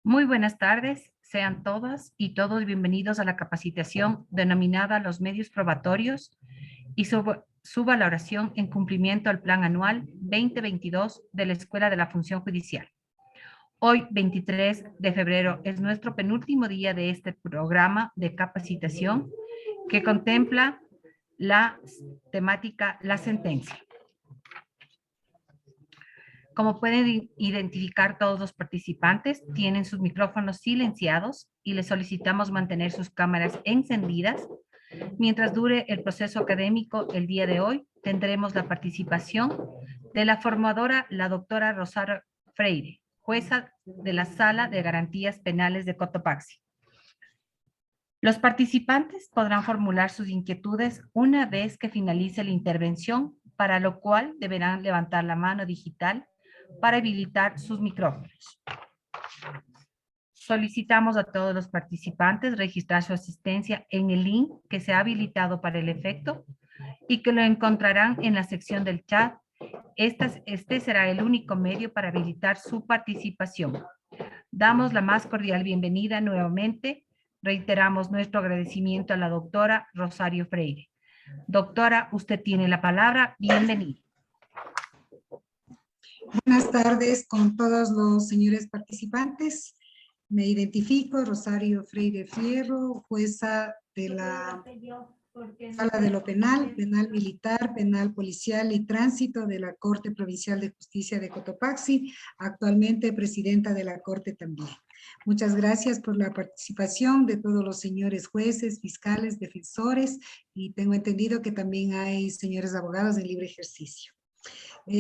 Muy buenas tardes, sean todas y todos bienvenidos a la capacitación denominada Los medios probatorios y su valoración en cumplimiento al Plan Anual 2022 de la Escuela de la Función Judicial. Hoy, 23 de febrero, es nuestro penúltimo día de este programa de capacitación que contempla la temática La Sentencia. Como pueden identificar, todos los participantes tienen sus micrófonos silenciados y les solicitamos mantener sus cámaras encendidas. Mientras dure el proceso académico el día de hoy, tendremos la participación de la formadora, la doctora Rosario Freire, jueza de la Sala de Garantías Penales de Cotopaxi. Los participantes podrán formular sus inquietudes una vez que finalice la intervención, para lo cual deberán levantar la mano digital para habilitar sus micrófonos. Solicitamos a todos los participantes registrar su asistencia en el link que se ha habilitado para el efecto y que lo encontrarán en la sección del chat. Este será el único medio para habilitar su participación. Damos la más cordial bienvenida nuevamente. Reiteramos nuestro agradecimiento a la doctora Rosario Freire. Doctora, usted tiene la palabra. Bienvenida. Buenas tardes con todos los señores participantes. Me identifico, Rosario Freire Fierro, jueza de la Sala de lo Penal, Penal Militar, Penal Policial y Tránsito de la Corte Provincial de Justicia de Cotopaxi, actualmente presidenta de la Corte también. Muchas gracias por la participación de todos los señores jueces, fiscales, defensores, y tengo entendido que también hay señores abogados en libre ejercicio.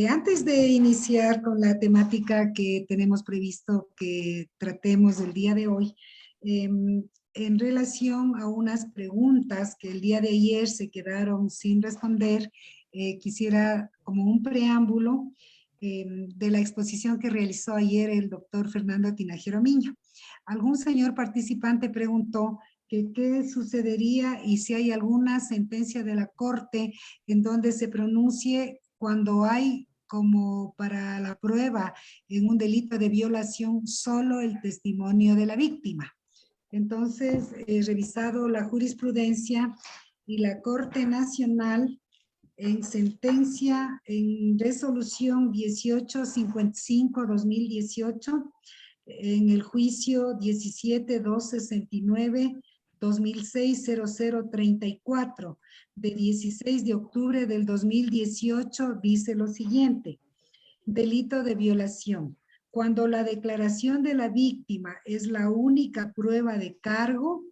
Antes de iniciar con la temática que tenemos previsto que tratemos el día de hoy, en relación a unas preguntas que el día de ayer se quedaron sin responder, quisiera como un preámbulo de la exposición que realizó ayer el doctor Fernando Tinajero Miño. Algún señor participante preguntó que qué sucedería y si hay alguna sentencia de la Corte en donde se pronuncie cuando hay como para la prueba en un delito de violación solo el testimonio de la víctima. Entonces, he revisado la jurisprudencia y la Corte Nacional en sentencia, en resolución 1855-2018, en el juicio 17-269-2006-0034, de 16 de octubre del 2018, dice lo siguiente: delito de violación. Cuando la declaración de la víctima es la única prueba de cargo,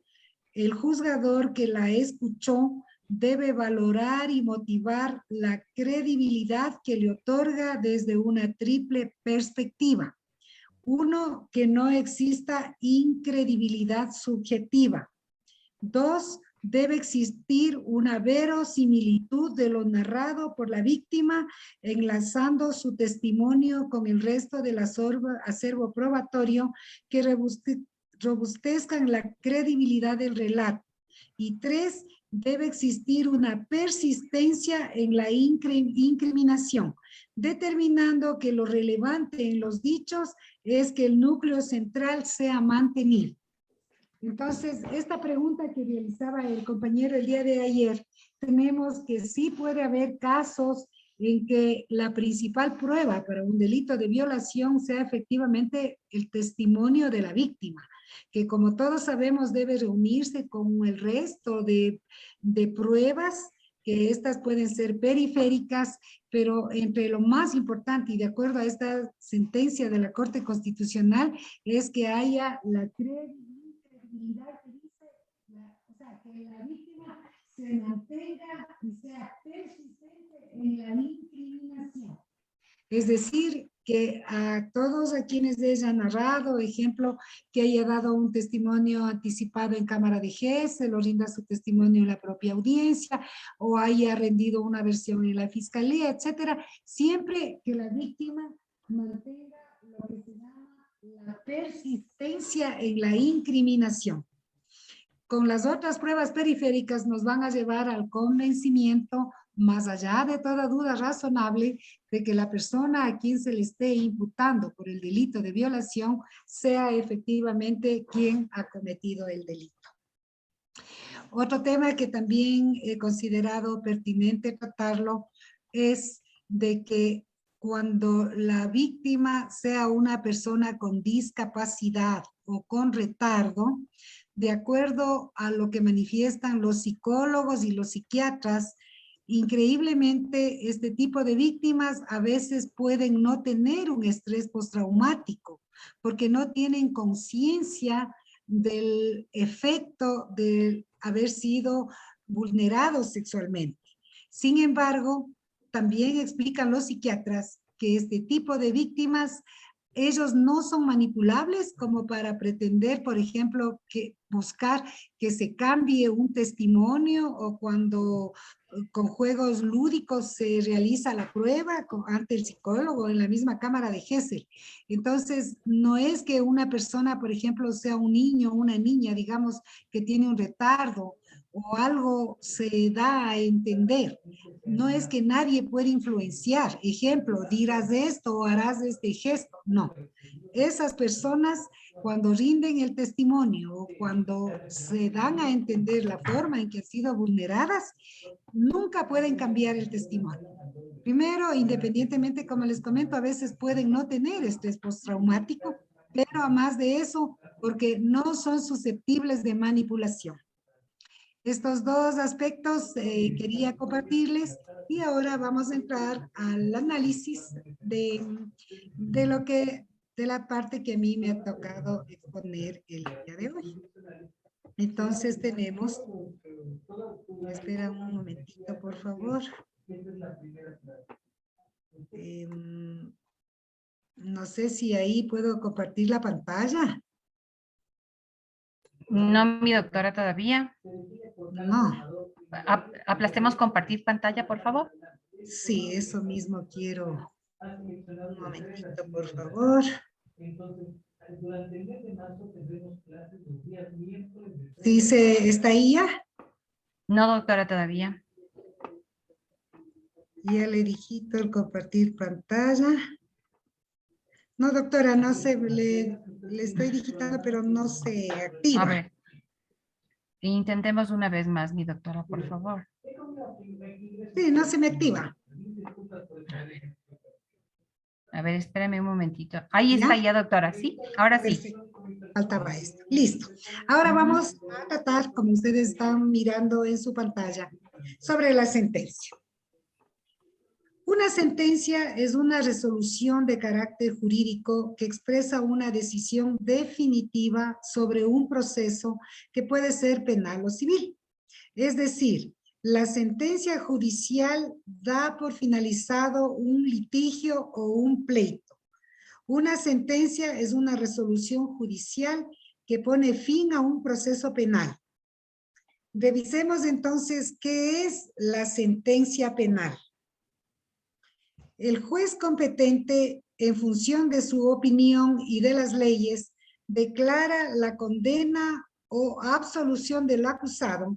el juzgador que la escuchó debe valorar y motivar la credibilidad que le otorga desde una triple perspectiva. Uno, que no exista incredibilidad subjetiva. Dos, debe existir una verosimilitud de lo narrado por la víctima, enlazando su testimonio con el resto del acervo probatorio que robustezcan la credibilidad del relato. Y tres, debe existir una persistencia en la incriminación, determinando que lo relevante en los dichos es que el núcleo central sea mantenido. Entonces, esta pregunta que realizaba el compañero el día de ayer, tenemos que sí puede haber casos en que la principal prueba para un delito de violación sea efectivamente el testimonio de la víctima, que como todos sabemos debe reunirse con el resto de pruebas, que estas pueden ser periféricas, pero entre lo más importante y de acuerdo a esta sentencia de la Corte Constitucional es que haya la credibilidad que dice, o sea, que la víctima se mantenga y sea persistente en la incriminación. Es decir, que a todos a quienes haya narrado, ejemplo, que haya dado un testimonio anticipado en cámara de juez, se lo rinda su testimonio en la propia audiencia, o haya rendido una versión en la fiscalía, etcétera, siempre que la víctima mantenga lo que se llama la persistencia en la incriminación. Con las otras pruebas periféricas nos van a llevar al convencimiento más allá de toda duda razonable de que la persona a quien se le esté imputando por el delito de violación sea efectivamente quien ha cometido el delito. Otro tema que también he considerado pertinente tratarlo es de que cuando la víctima sea una persona con discapacidad o con retardo, de acuerdo a lo que manifiestan los psicólogos y los psiquiatras, increíblemente este tipo de víctimas a veces pueden no tener un estrés postraumático porque no tienen conciencia del efecto de haber sido vulnerados sexualmente. Sin embargo, también explican los psiquiatras que este tipo de víctimas, ellos no son manipulables como para pretender, por ejemplo, que buscar que se cambie un testimonio o cuando con juegos lúdicos se realiza la prueba ante el psicólogo en la misma cámara de Gesell. Entonces, no es que una persona, por ejemplo, sea un niño o una niña, digamos, que tiene un retardo o algo se da a entender. No es que nadie puede influenciar. Ejemplo, dirás esto o harás este gesto. No. Esas personas, cuando rinden el testimonio o cuando se dan a entender la forma en que han sido vulneradas, nunca pueden cambiar el testimonio. Primero, independientemente, como les comento, a veces pueden no tener estrés postraumático, pero a más de eso, porque no son susceptibles de manipulación. Estos dos aspectos quería compartirles y ahora vamos a entrar al análisis de lo que, de la parte que a mí me ha tocado exponer el día de hoy. Entonces tenemos, espera un momentito, por favor. No sé si ahí puedo compartir la pantalla. No, mi doctora, todavía. No. Aplastemos compartir pantalla, por favor. Sí, eso mismo quiero. Un momentito, por favor. Dice, ¿está ahí ya? No, doctora, todavía. Ya le digito el compartir pantalla. No, doctora, no se le estoy digitando, pero no se activa. A ver. Intentemos una vez más, mi doctora, por favor. Sí, no se me activa. A ver, espérame un momentito. Ahí ¿Ya? está ya, doctora, ¿sí? Ahora sí. Perfecto. Faltaba esto. Listo. Ahora vamos a tratar, como ustedes están mirando en su pantalla, sobre la sentencia. Una sentencia es una resolución de carácter jurídico que expresa una decisión definitiva sobre un proceso que puede ser penal o civil. Es decir, la sentencia judicial da por finalizado un litigio o un pleito. Una sentencia es una resolución judicial que pone fin a un proceso penal. Revisemos entonces qué es la sentencia penal. El juez competente, en función de su opinión y de las leyes, declara la condena o absolución del acusado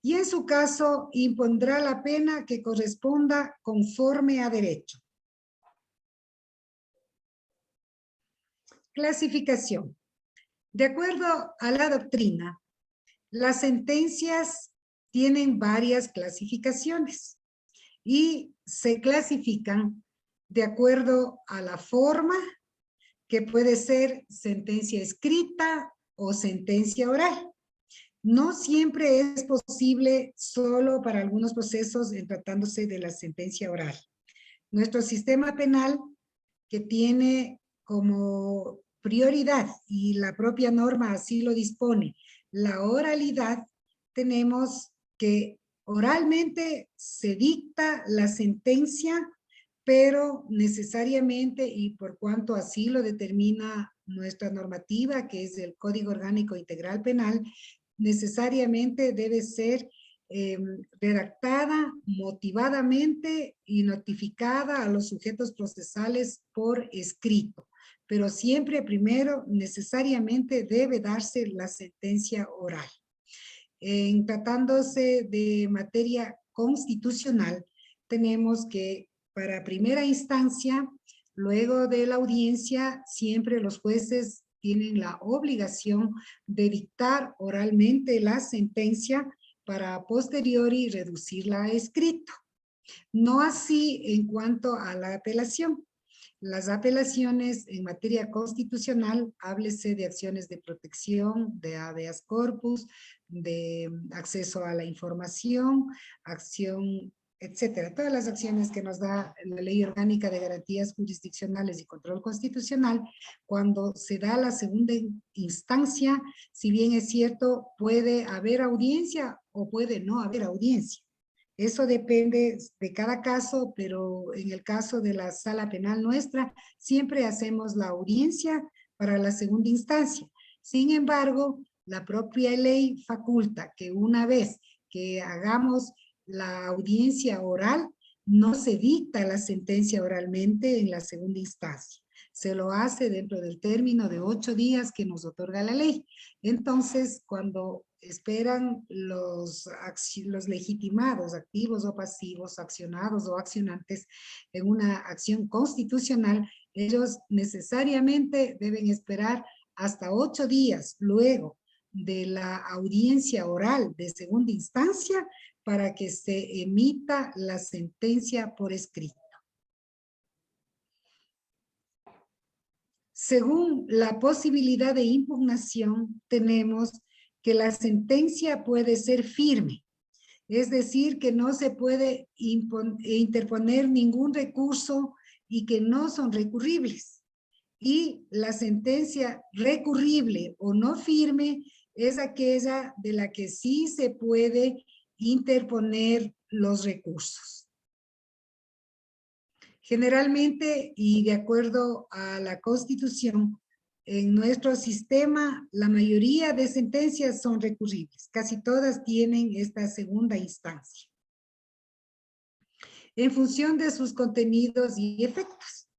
y en su caso impondrá la pena que corresponda conforme a derecho. Clasificación. De acuerdo a la doctrina, las sentencias tienen varias clasificaciones y se clasifican de acuerdo a la forma, que puede ser sentencia escrita o sentencia oral. No siempre es posible solo para algunos procesos en tratándose de la sentencia oral. Nuestro sistema penal, que tiene como prioridad, y la propia norma así lo dispone, la oralidad, tenemos que oralmente se dicta la sentencia, pero necesariamente, y por cuanto así lo determina nuestra normativa, que es el Código Orgánico Integral Penal, necesariamente debe ser redactada motivadamente y notificada a los sujetos procesales por escrito. Pero siempre primero necesariamente debe darse la sentencia oral. En tratándose de materia constitucional, tenemos que para primera instancia, luego de la audiencia, siempre los jueces tienen la obligación de dictar oralmente la sentencia para posteriori reducirla a escrito. No así en cuanto a la apelación. Las apelaciones en materia constitucional, háblese de acciones de protección, de habeas corpus, de acceso a la información, acción, etcétera. Todas las acciones que nos da la Ley Orgánica de Garantías Jurisdiccionales y Control Constitucional, cuando se da la segunda instancia, si bien es cierto, puede haber audiencia o puede no haber audiencia. Eso depende de cada caso, pero en el caso de la sala penal nuestra, siempre hacemos la audiencia para la segunda instancia. Sin embargo, la propia ley faculta que una vez que hagamos la audiencia oral, no se dicta la sentencia oralmente en la segunda instancia. Se lo hace dentro del término de 8 días que nos otorga la ley. Entonces, cuando esperan los legitimados, activos o pasivos, accionados o accionantes en una acción constitucional, ellos necesariamente deben esperar hasta 8 días luego de la audiencia oral de segunda instancia para que se emita la sentencia por escrito. Según la posibilidad de impugnación, tenemos que la sentencia puede ser firme, es decir, que no se puede interponer ningún recurso y que no son recurribles. Y la sentencia recurrible o no firme es aquella de la que sí se puede interponer los recursos. Generalmente, y de acuerdo a la Constitución, en nuestro sistema, la mayoría de sentencias son recurribles. Casi todas tienen esta segunda instancia. En función de sus contenidos y efectos.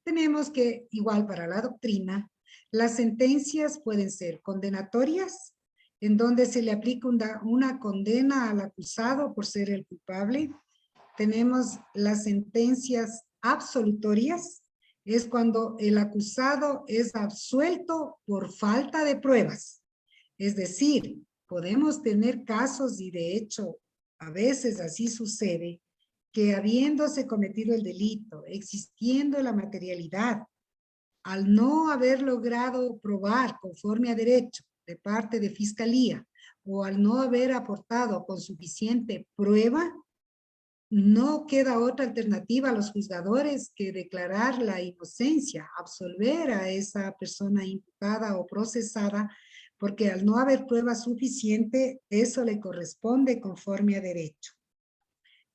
Tenemos que, igual para la doctrina, las sentencias pueden ser condenatorias, en donde se le aplica una condena al acusado por ser el culpable. Tenemos las sentencias absolutorias, es cuando el acusado es absuelto por falta de pruebas. Es decir, podemos tener casos, y de hecho a veces así sucede, que habiéndose cometido el delito, existiendo la materialidad, al no haber logrado probar conforme a derecho de parte de fiscalía, o al no haber aportado con suficiente prueba, no queda otra alternativa a los juzgadores que declarar la inocencia, absolver a esa persona imputada o procesada, porque al no haber prueba suficiente, eso le corresponde conforme a derecho.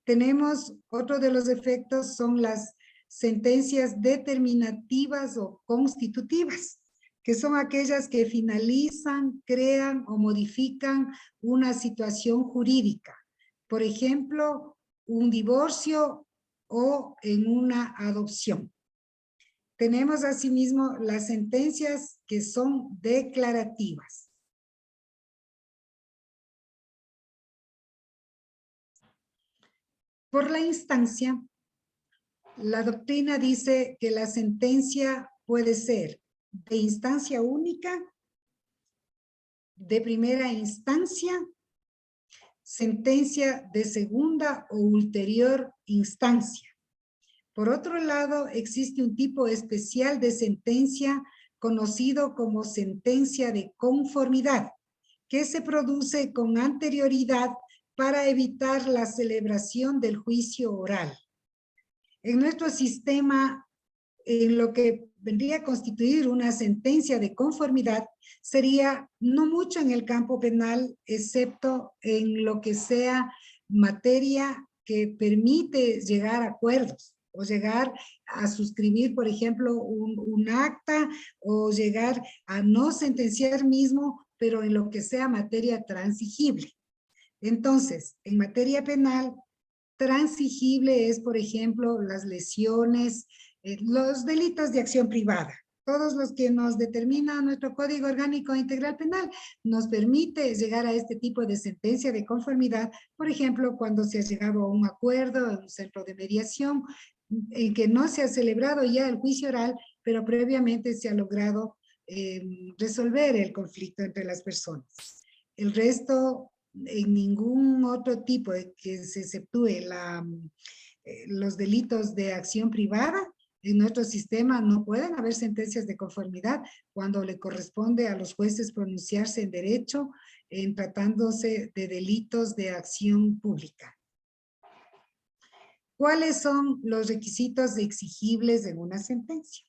Tenemos otro de los efectos, son las sentencias determinativas o constitutivas, que son aquellas que finalizan, crean o modifican una situación jurídica. Por ejemplo, un divorcio o en una adopción. Tenemos asimismo las sentencias que son declarativas. Por la instancia, la doctrina dice que la sentencia puede ser de instancia única, de primera instancia, sentencia de segunda o ulterior instancia. Por otro lado, existe un tipo especial de sentencia conocido como sentencia de conformidad, que se produce con anterioridad para evitar la celebración del juicio oral. En nuestro sistema, en lo que vendría a constituir una sentencia de conformidad, sería no mucho en el campo penal, excepto en lo que sea materia que permite llegar a acuerdos, o llegar a suscribir, por ejemplo, un acta, o llegar a no sentenciar mismo, pero en lo que sea materia transigible. Entonces, en materia penal, transigible es, por ejemplo, las lesiones, los delitos de acción privada, todos los que nos determina nuestro Código Orgánico Integral Penal, nos permite llegar a este tipo de sentencia de conformidad, por ejemplo, cuando se ha llegado a un acuerdo en un centro de mediación, en que no se ha celebrado ya el juicio oral, pero previamente se ha logrado resolver el conflicto entre las personas. El resto, en ningún otro tipo de que se exceptúe los delitos de acción privada, en nuestro sistema no pueden haber sentencias de conformidad cuando le corresponde a los jueces pronunciarse en derecho en tratándose de delitos de acción pública. ¿Cuáles son los requisitos exigibles en una sentencia?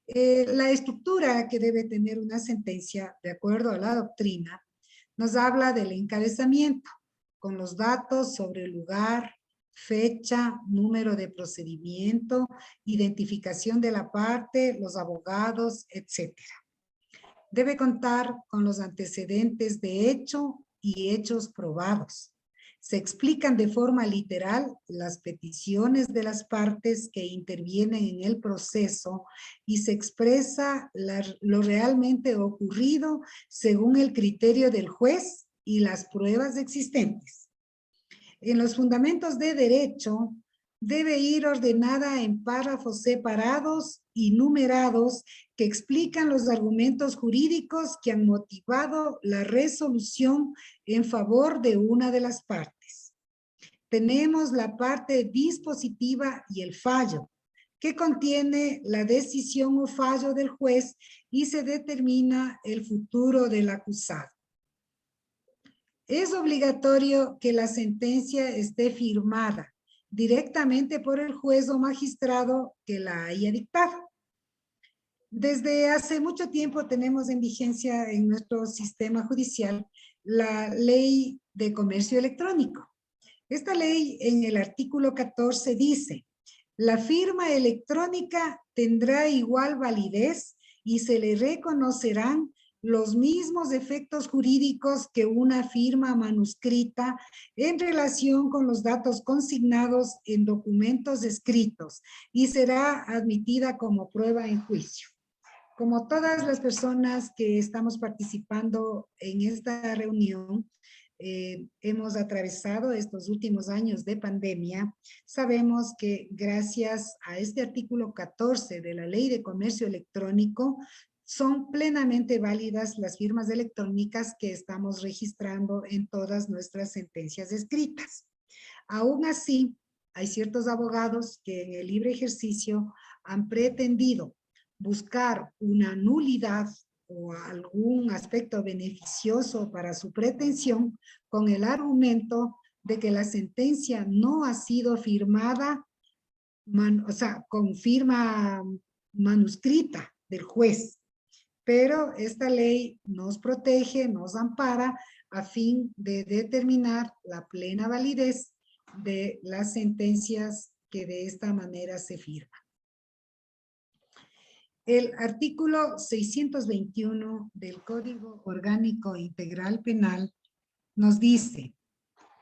La estructura que debe tener una sentencia, de acuerdo a la doctrina, nos habla del encabezamiento, con los datos sobre el lugar, fecha, número de procedimiento, identificación de la parte, los abogados, etc. Debe contar con los antecedentes de hecho y hechos probados. Se explican de forma literal las peticiones de las partes que intervienen en el proceso y se expresa lo realmente ocurrido según el criterio del juez y las pruebas existentes. En los fundamentos de derecho debe ir ordenada en párrafos separados y numerados que explican los argumentos jurídicos que han motivado la resolución en favor de una de las partes. Tenemos la parte dispositiva y el fallo, que contiene la decisión o fallo del juez y se determina el futuro del acusado. Es obligatorio que la sentencia esté firmada directamente por el juez o magistrado que la haya dictado. Desde hace mucho tiempo tenemos en vigencia en nuestro sistema judicial la Ley de Comercio Electrónico. Esta ley en el artículo 14 dice: la firma electrónica tendrá igual validez y se le reconocerán los mismos efectos jurídicos que una firma manuscrita en relación con los datos consignados en documentos escritos y será admitida como prueba en juicio. Como todas las personas que estamos participando en esta reunión, hemos atravesado estos últimos años de pandemia, sabemos que gracias a este artículo 14 de la Ley de Comercio Electrónico, son plenamente válidas las firmas electrónicas que estamos registrando en todas nuestras sentencias escritas. Aún así, hay ciertos abogados que en el libre ejercicio han pretendido buscar una nulidad o algún aspecto beneficioso para su pretensión con el argumento de que la sentencia no ha sido firmada, con firma manuscrita del juez. Pero esta ley nos protege, nos ampara a fin de determinar la plena validez de las sentencias que de esta manera se firman. El artículo 621 del Código Orgánico Integral Penal nos dice: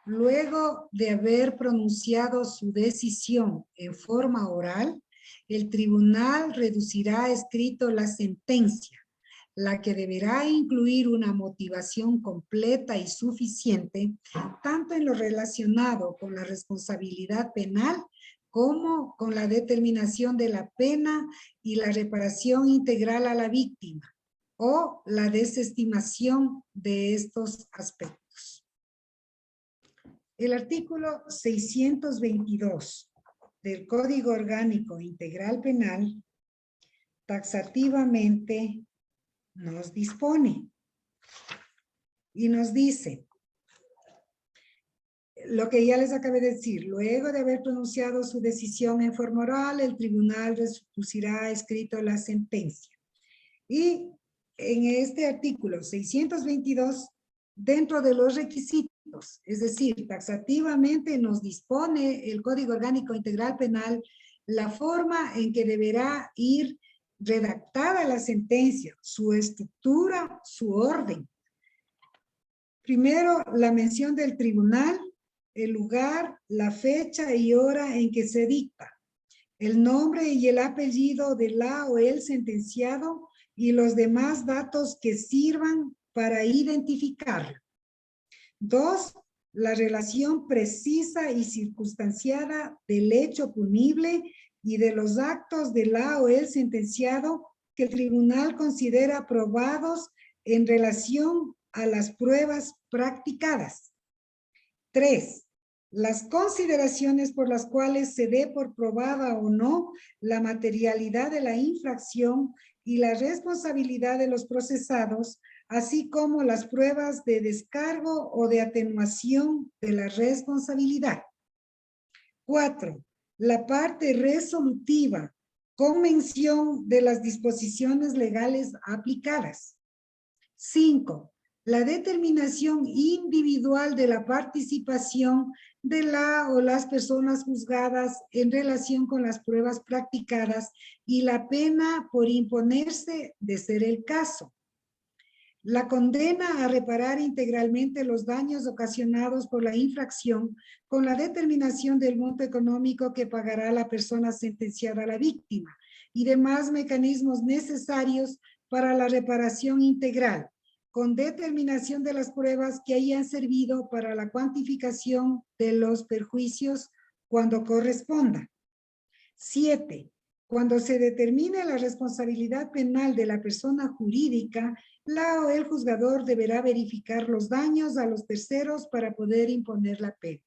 luego de haber pronunciado su decisión en forma oral, el tribunal reducirá a escrito la sentencia, la que deberá incluir una motivación completa y suficiente, tanto en lo relacionado con la responsabilidad penal como con la determinación de la pena y la reparación integral a la víctima, o la desestimación de estos aspectos. El artículo 622 del Código Orgánico Integral Penal taxativamente nos dispone y nos dice lo que ya les acabé de decir: luego de haber pronunciado su decisión en forma oral, el tribunal reducirá escrito la sentencia. Y en este artículo 622, dentro de los requisitos, es decir, taxativamente nos dispone el Código Orgánico Integral Penal la forma en que deberá ir redactada la sentencia, su estructura, su orden. Primero, la mención del tribunal, el lugar, la fecha y hora en que se dicta. el nombre y el apellido de la o el sentenciado y los demás datos que sirvan para identificarlo. 2, la relación precisa y circunstanciada del hecho punible y de los actos de la o el sentenciado que el tribunal considera probados en relación a las pruebas practicadas. 3, las consideraciones por las cuales se dé por probada o no la materialidad de la infracción y la responsabilidad de los procesados, así como las pruebas de descargo o de atenuación de la responsabilidad. 4, la parte resolutiva con mención de las disposiciones legales aplicadas. 5, la determinación individual de la participación de la o las personas juzgadas en relación con las pruebas practicadas y la pena por imponerse de ser el caso. La condena a reparar integralmente los daños ocasionados por la infracción con la determinación del monto económico que pagará la persona sentenciada a la víctima y demás mecanismos necesarios para la reparación integral, con determinación de las pruebas que hayan servido para la cuantificación de los perjuicios cuando corresponda. 7. Cuando se determine la responsabilidad penal de la persona jurídica, la o el juzgador deberá verificar los daños a los terceros para poder imponer la pena.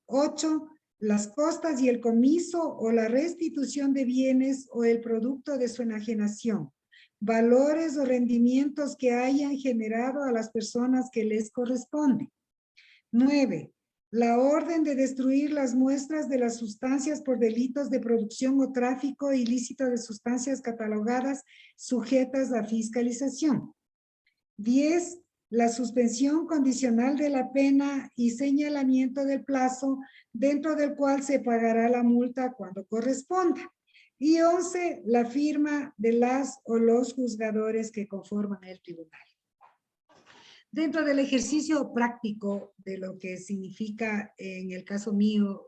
8. Las costas y el comiso o la restitución de bienes o el producto de su enajenación, valores o rendimientos que hayan generado a las personas que les corresponde. 9. La orden de destruir las muestras de las sustancias por delitos de producción o tráfico ilícito de sustancias catalogadas sujetas a fiscalización. 10. La suspensión condicional de la pena y señalamiento del plazo dentro del cual se pagará la multa cuando corresponda. Y 11. La firma de las o los juzgadores que conforman el tribunal. Dentro del ejercicio práctico de lo que significa, en el caso mío,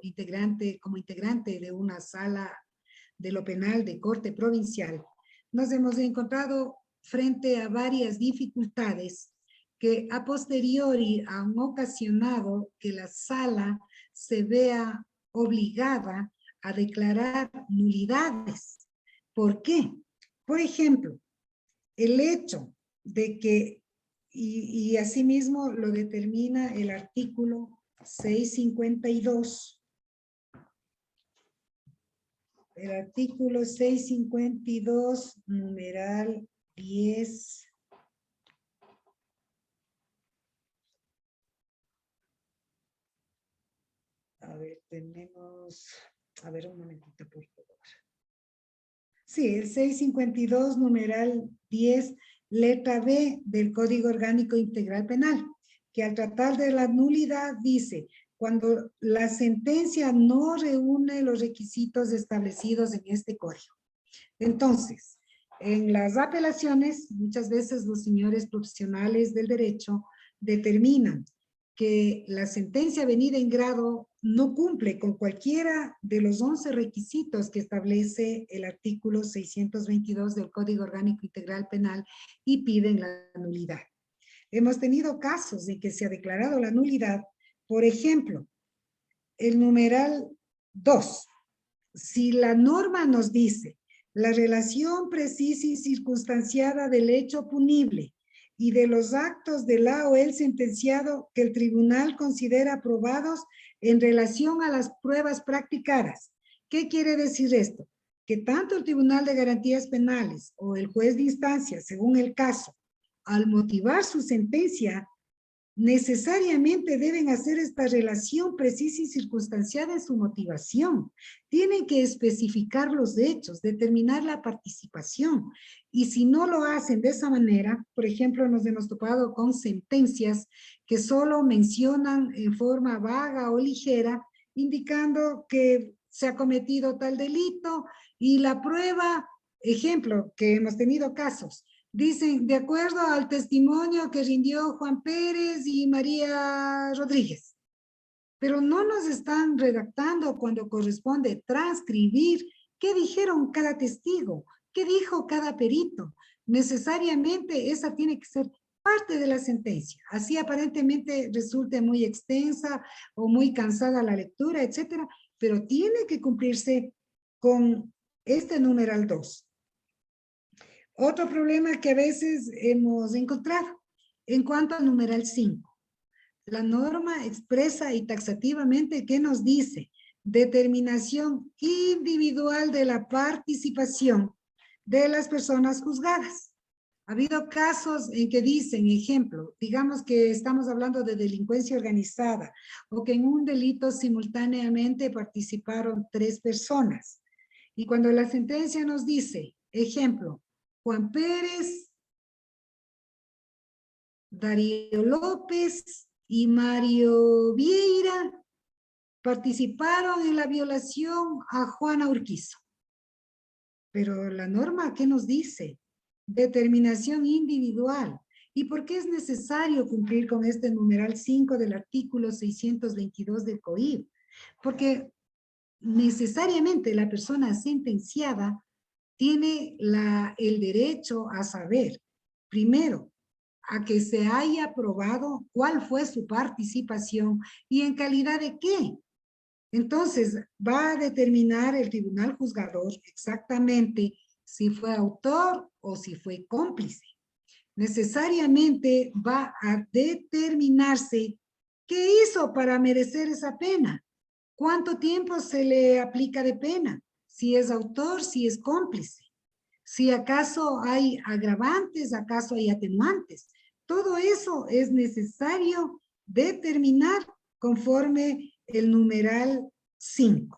como integrante de una sala de lo penal de corte provincial, nos hemos encontrado frente a varias dificultades que a posteriori han ocasionado que la sala se vea obligada a declarar nulidades. ¿Por qué? Por ejemplo, el hecho de que y asimismo lo determina el artículo 652. El artículo 652, numeral 10. A ver, tenemos... A ver, un momentito, por favor. Sí, el 652, numeral 10, letra B del Código Orgánico Integral Penal, que al tratar de la nulidad dice, cuando la sentencia no reúne los requisitos establecidos en este código. Entonces, en las apelaciones, muchas veces los señores profesionales del derecho determinan que la sentencia venida en grado no cumple con cualquiera de los 11 requisitos que establece el artículo 622 del Código Orgánico Integral Penal y piden la nulidad. Hemos tenido casos en que se ha declarado la nulidad, por ejemplo, el numeral 2. Si la norma nos dice la relación precisa y circunstanciada del hecho punible y de los actos de la o el sentenciado que el tribunal considera aprobados en relación a las pruebas practicadas. ¿Qué quiere decir esto? Que tanto el Tribunal de Garantías Penales o el juez de instancia, según el caso, al motivar su sentencia, necesariamente deben hacer esta relación precisa y circunstanciada en su motivación. Tienen que especificar los hechos, determinar la participación. Y si no lo hacen de esa manera, por ejemplo, nos hemos topado con sentencias que solo mencionan en forma vaga o ligera, indicando que se ha cometido tal delito y la prueba, ejemplo, que hemos tenido casos, dicen, de acuerdo al testimonio que rindió Juan Pérez y María Rodríguez. pero no nos están redactando cuando corresponde transcribir qué dijeron cada testigo, qué dijo cada perito. Necesariamente esa tiene que ser parte de la sentencia. Así aparentemente resulte muy extensa o muy cansada la lectura, etcétera, pero tiene que cumplirse con este numeral 2. Otro problema que a veces hemos encontrado en cuanto al numeral 5. La norma expresa y taxativamente ¿qué nos dice? Determinación individual de la participación de las personas juzgadas. Ha habido casos en que dicen, ejemplo, digamos que estamos hablando de delincuencia organizada o que en un delito simultáneamente participaron 3 personas. Y cuando la sentencia nos dice, ejemplo, Juan Pérez, Darío López y Mario Vieira participaron en la violación a Juana Urquizo. Pero la norma, ¿qué nos dice? Determinación individual. ¿Y por qué es necesario cumplir con este numeral 5 del artículo 622 del COIP? Porque necesariamente la persona sentenciada tiene el derecho a saber, primero, a que se haya probado cuál fue su participación y en calidad de qué. Entonces, va a determinar el tribunal juzgador exactamente si fue autor o si fue cómplice. Necesariamente va a determinarse qué hizo para merecer esa pena, cuánto tiempo se le aplica de pena, si es autor, si es cómplice, si acaso hay agravantes, acaso hay atenuantes. Todo eso es necesario determinar conforme el numeral 5.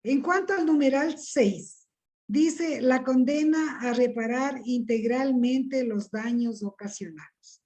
En cuanto al numeral 6, dice la condena a reparar integralmente los daños ocasionados.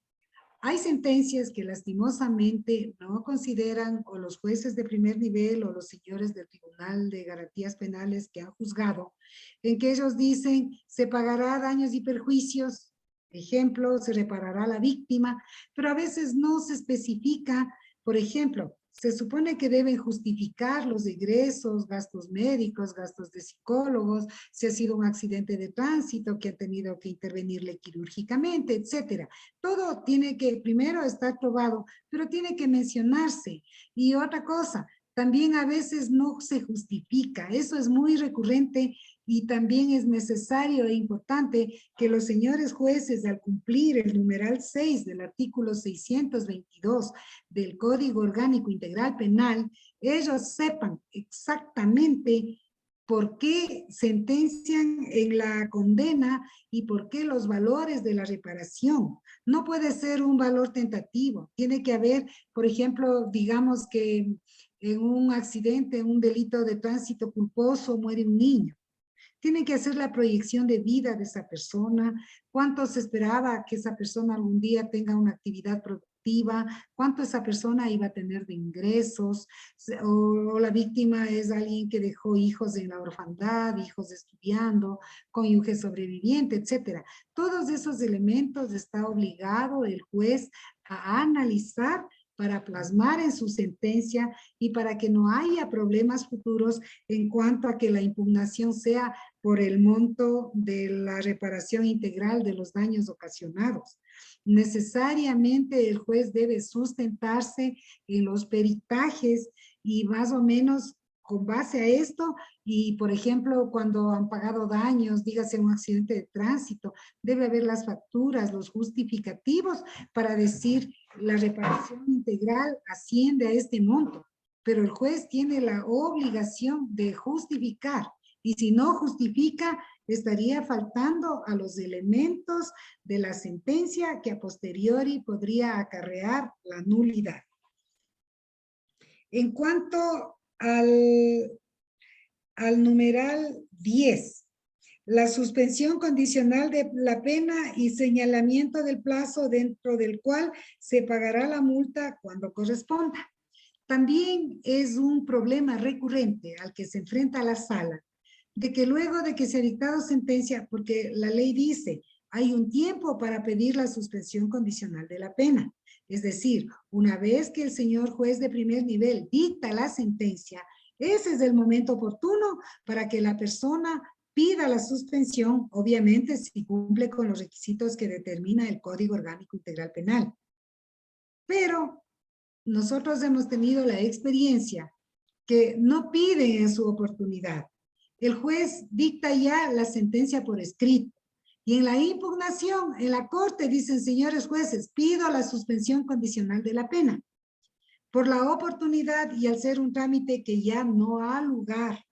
Hay sentencias que lastimosamente no consideran, o los jueces de primer nivel o los señores del Tribunal de Garantías Penales que han juzgado, en que ellos dicen se pagará daños y perjuicios, ejemplo, se reparará a la víctima, pero a veces no se especifica, por ejemplo, se supone que deben justificar los egresos, gastos médicos, gastos de psicólogos, si ha sido un accidente de tránsito que ha tenido que intervenirle quirúrgicamente, etcétera. Todo tiene que primero estar probado, pero tiene que mencionarse. Y otra cosa, también a veces no se justifica. Eso es muy recurrente y también es necesario e importante que los señores jueces, al cumplir el numeral 6 del artículo 622 del Código Orgánico Integral Penal, ellos sepan exactamente por qué sentencian en la condena y por qué los valores de la reparación. No puede ser un valor tentativo. Tiene que haber, por ejemplo, digamos que en un accidente, un delito de tránsito culposo, muere un niño. Tiene que hacer la proyección de vida de esa persona, cuánto se esperaba que esa persona algún día tenga una actividad productiva, cuánto esa persona iba a tener de ingresos, o la víctima es alguien que dejó hijos en la orfandad, hijos estudiando, cónyuge sobreviviente, etcétera. Todos esos elementos está obligado el juez a analizar para plasmar en su sentencia y para que no haya problemas futuros en cuanto a que la impugnación sea por el monto de la reparación integral de los daños ocasionados. Necesariamente el juez debe sustentarse en los peritajes y más o menos con base a esto, y por ejemplo, cuando han pagado daños, dígase un accidente de tránsito, debe haber las facturas, los justificativos para decir la reparación integral asciende a este monto, pero el juez tiene la obligación de justificar, y si no justifica, estaría faltando a los elementos de la sentencia que a posteriori podría acarrear la nulidad. En cuanto al numeral 10, la suspensión condicional de la pena y señalamiento del plazo dentro del cual se pagará la multa cuando corresponda. También es un problema recurrente al que se enfrenta la sala, de que luego de que se ha dictado sentencia, porque la ley dice, hay un tiempo para pedir la suspensión condicional de la pena, Es decir, una vez que el señor juez de primer nivel dicta la sentencia, ese es el momento oportuno para que la persona pida la suspensión, obviamente si cumple con los requisitos que determina el Código Orgánico Integral Penal. Pero nosotros hemos tenido la experiencia que no piden en su oportunidad. El juez dicta ya la sentencia por escrito. Y en la impugnación, en la corte, dicen, señores jueces, pido la suspensión condicional de la pena. Por la oportunidad y al ser un trámite que ya no ha lugar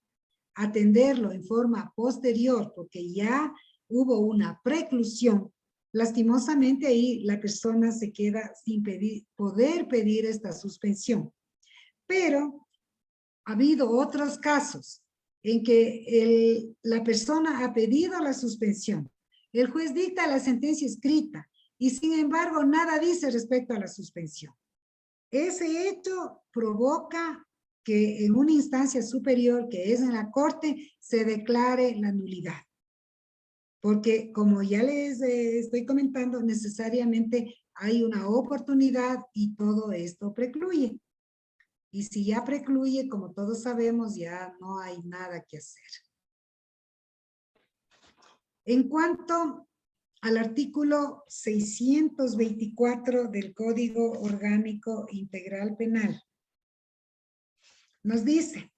atenderlo en forma posterior, porque ya hubo una preclusión, lastimosamente ahí la persona se queda sin poder pedir esta suspensión. Pero ha habido otros casos en que la persona ha pedido la suspensión. El juez dicta la sentencia escrita y sin embargo nada dice respecto a la suspensión. Ese hecho provoca que en una instancia superior, que es en la corte, se declare la nulidad. Porque como ya les estoy comentando, necesariamente hay una oportunidad y todo esto precluye. Y si ya precluye, como todos sabemos, ya no hay nada que hacer. En cuanto al artículo 624 del Código Orgánico Integral Penal, nos dice,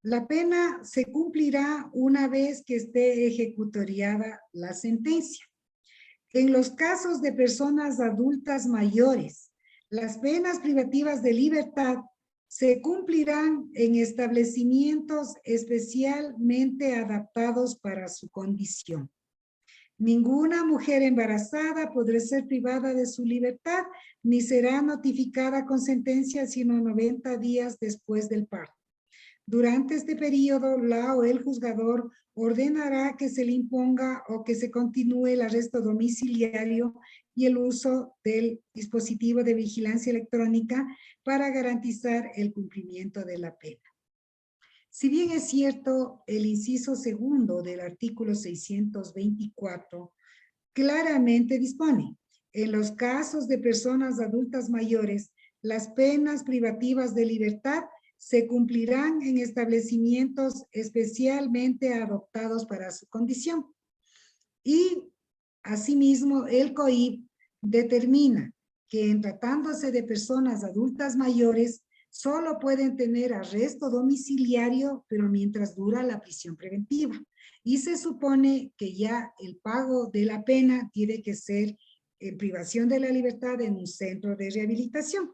la pena se cumplirá una vez que esté ejecutoriada la sentencia. En los casos de personas adultas mayores, las penas privativas de libertad se cumplirán en establecimientos especialmente adaptados para su condición. Ninguna mujer embarazada podrá ser privada de su libertad ni será notificada con sentencia sino 90 días después del parto. Durante este periodo, la o el juzgador ordenará que se le imponga o que se continúe el arresto domiciliario y el uso del dispositivo de vigilancia electrónica para garantizar el cumplimiento de la pena. Si bien es cierto, el inciso segundo del artículo 624 claramente dispone, en los casos de personas adultas mayores, las penas privativas de libertad se cumplirán en establecimientos especialmente adoptados para su condición. Y asimismo, el COIP determina que en tratándose de personas adultas mayores, solo pueden tener arresto domiciliario, pero mientras dura la prisión preventiva. Y se supone que ya el pago de la pena tiene que ser en privación de la libertad en un centro de rehabilitación.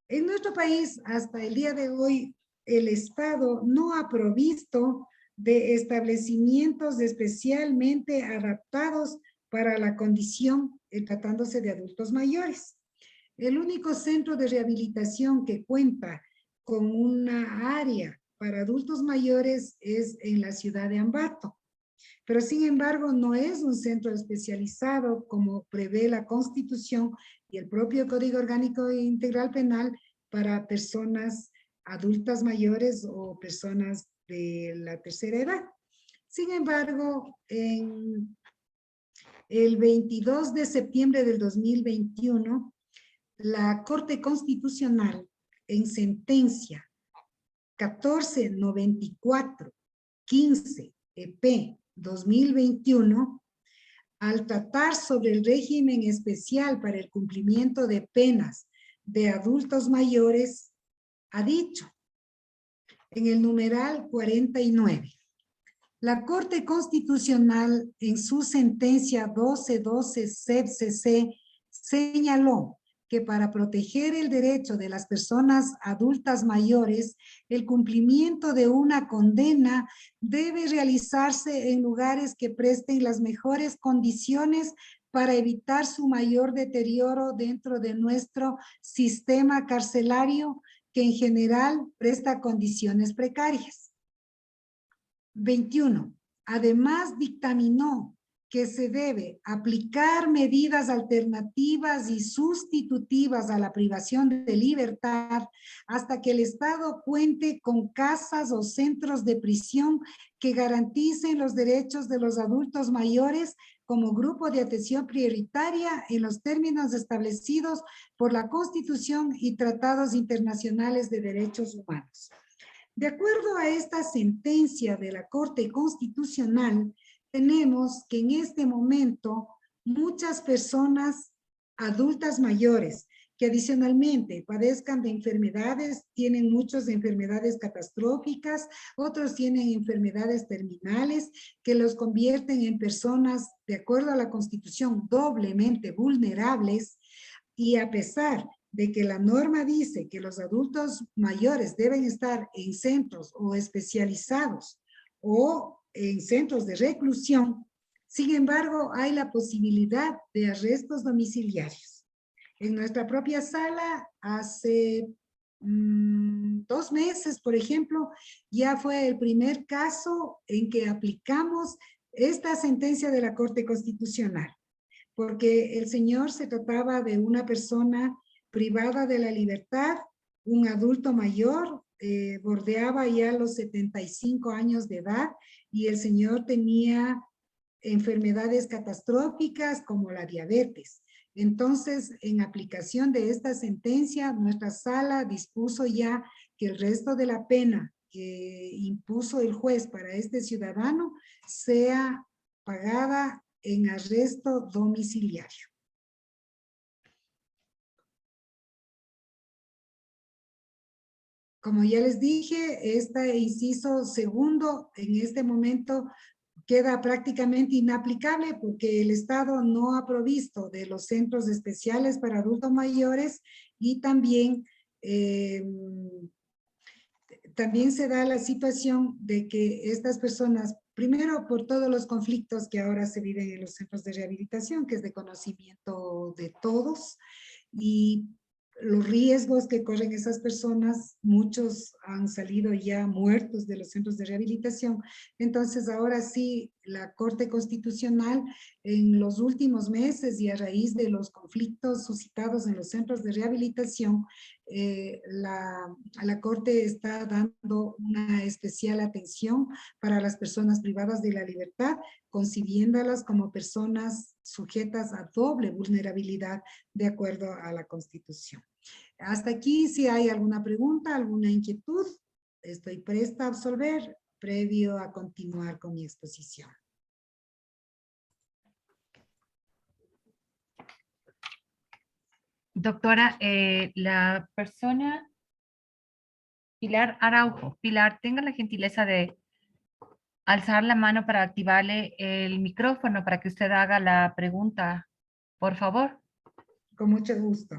En nuestro país, hasta el día de hoy, el Estado no ha provisto de establecimientos especialmente adaptados para la condición tratándose de adultos mayores. El único centro de rehabilitación que cuenta con una área para adultos mayores es en la ciudad de Ambato. Pero sin embargo, no es un centro especializado como prevé la Constitución y el propio Código Orgánico Integral Penal para personas adultas mayores o personas de la tercera edad. Sin embargo, en el 22 de septiembre del 2021, la Corte Constitucional en sentencia 1494-15 EP 2021, al tratar sobre el régimen especial para el cumplimiento de penas de adultos mayores, ha dicho en el numeral 49, la Corte Constitucional en su sentencia 1212 CEP-CC señaló que para proteger el derecho de las personas adultas mayores, el cumplimiento de una condena debe realizarse en lugares que presten las mejores condiciones para evitar su mayor deterioro dentro de nuestro sistema carcelario, que en general presta condiciones precarias. 21. Además, dictaminó que se debe aplicar medidas alternativas y sustitutivas a la privación de libertad hasta que el Estado cuente con casas o centros de prisión que garanticen los derechos de los adultos mayores como grupo de atención prioritaria en los términos establecidos por la Constitución y tratados internacionales de derechos humanos. De acuerdo a esta sentencia de la Corte Constitucional, tenemos que en este momento muchas personas adultas mayores que adicionalmente padezcan de enfermedades, tienen muchas enfermedades catastróficas, otros tienen enfermedades terminales que los convierten en personas, de acuerdo a la Constitución, doblemente vulnerables, y a pesar de que la norma dice que los adultos mayores deben estar en centros o especializados o en centros de reclusión, sin embargo, hay la posibilidad de arrestos domiciliarios. En nuestra propia sala, hace 2 meses, por ejemplo, ya fue el primer caso en que aplicamos esta sentencia de la Corte Constitucional, porque el señor se trataba de una persona privada de la libertad, un adulto mayor, bordeaba ya los 75 años de edad y el señor tenía enfermedades catastróficas como la diabetes. Entonces, en aplicación de esta sentencia, nuestra sala dispuso ya que el resto de la pena que impuso el juez para este ciudadano sea pagada en arresto domiciliario. Como ya les dije, este inciso segundo en este momento queda prácticamente inaplicable porque el Estado no ha provisto de los centros especiales para adultos mayores y también se da la situación de que estas personas, primero por todos los conflictos que ahora se viven en los centros de rehabilitación, que es de conocimiento de todos, y los riesgos que corren esas personas, muchos han salido ya muertos de los centros de rehabilitación. Entonces, ahora sí, la Corte Constitucional en los últimos meses y a raíz de los conflictos suscitados en los centros de rehabilitación, la Corte está dando una especial atención para las personas privadas de la libertad, concibiéndolas como personas sujetas a doble vulnerabilidad de acuerdo a la Constitución. Hasta aquí, si hay alguna pregunta, alguna inquietud, estoy presta a absolver previo a continuar con mi exposición. Doctora, la persona Pilar Araujo. Pilar, tenga la gentileza de alzar la mano para activarle el micrófono para que usted haga la pregunta, por favor. Con mucho gusto.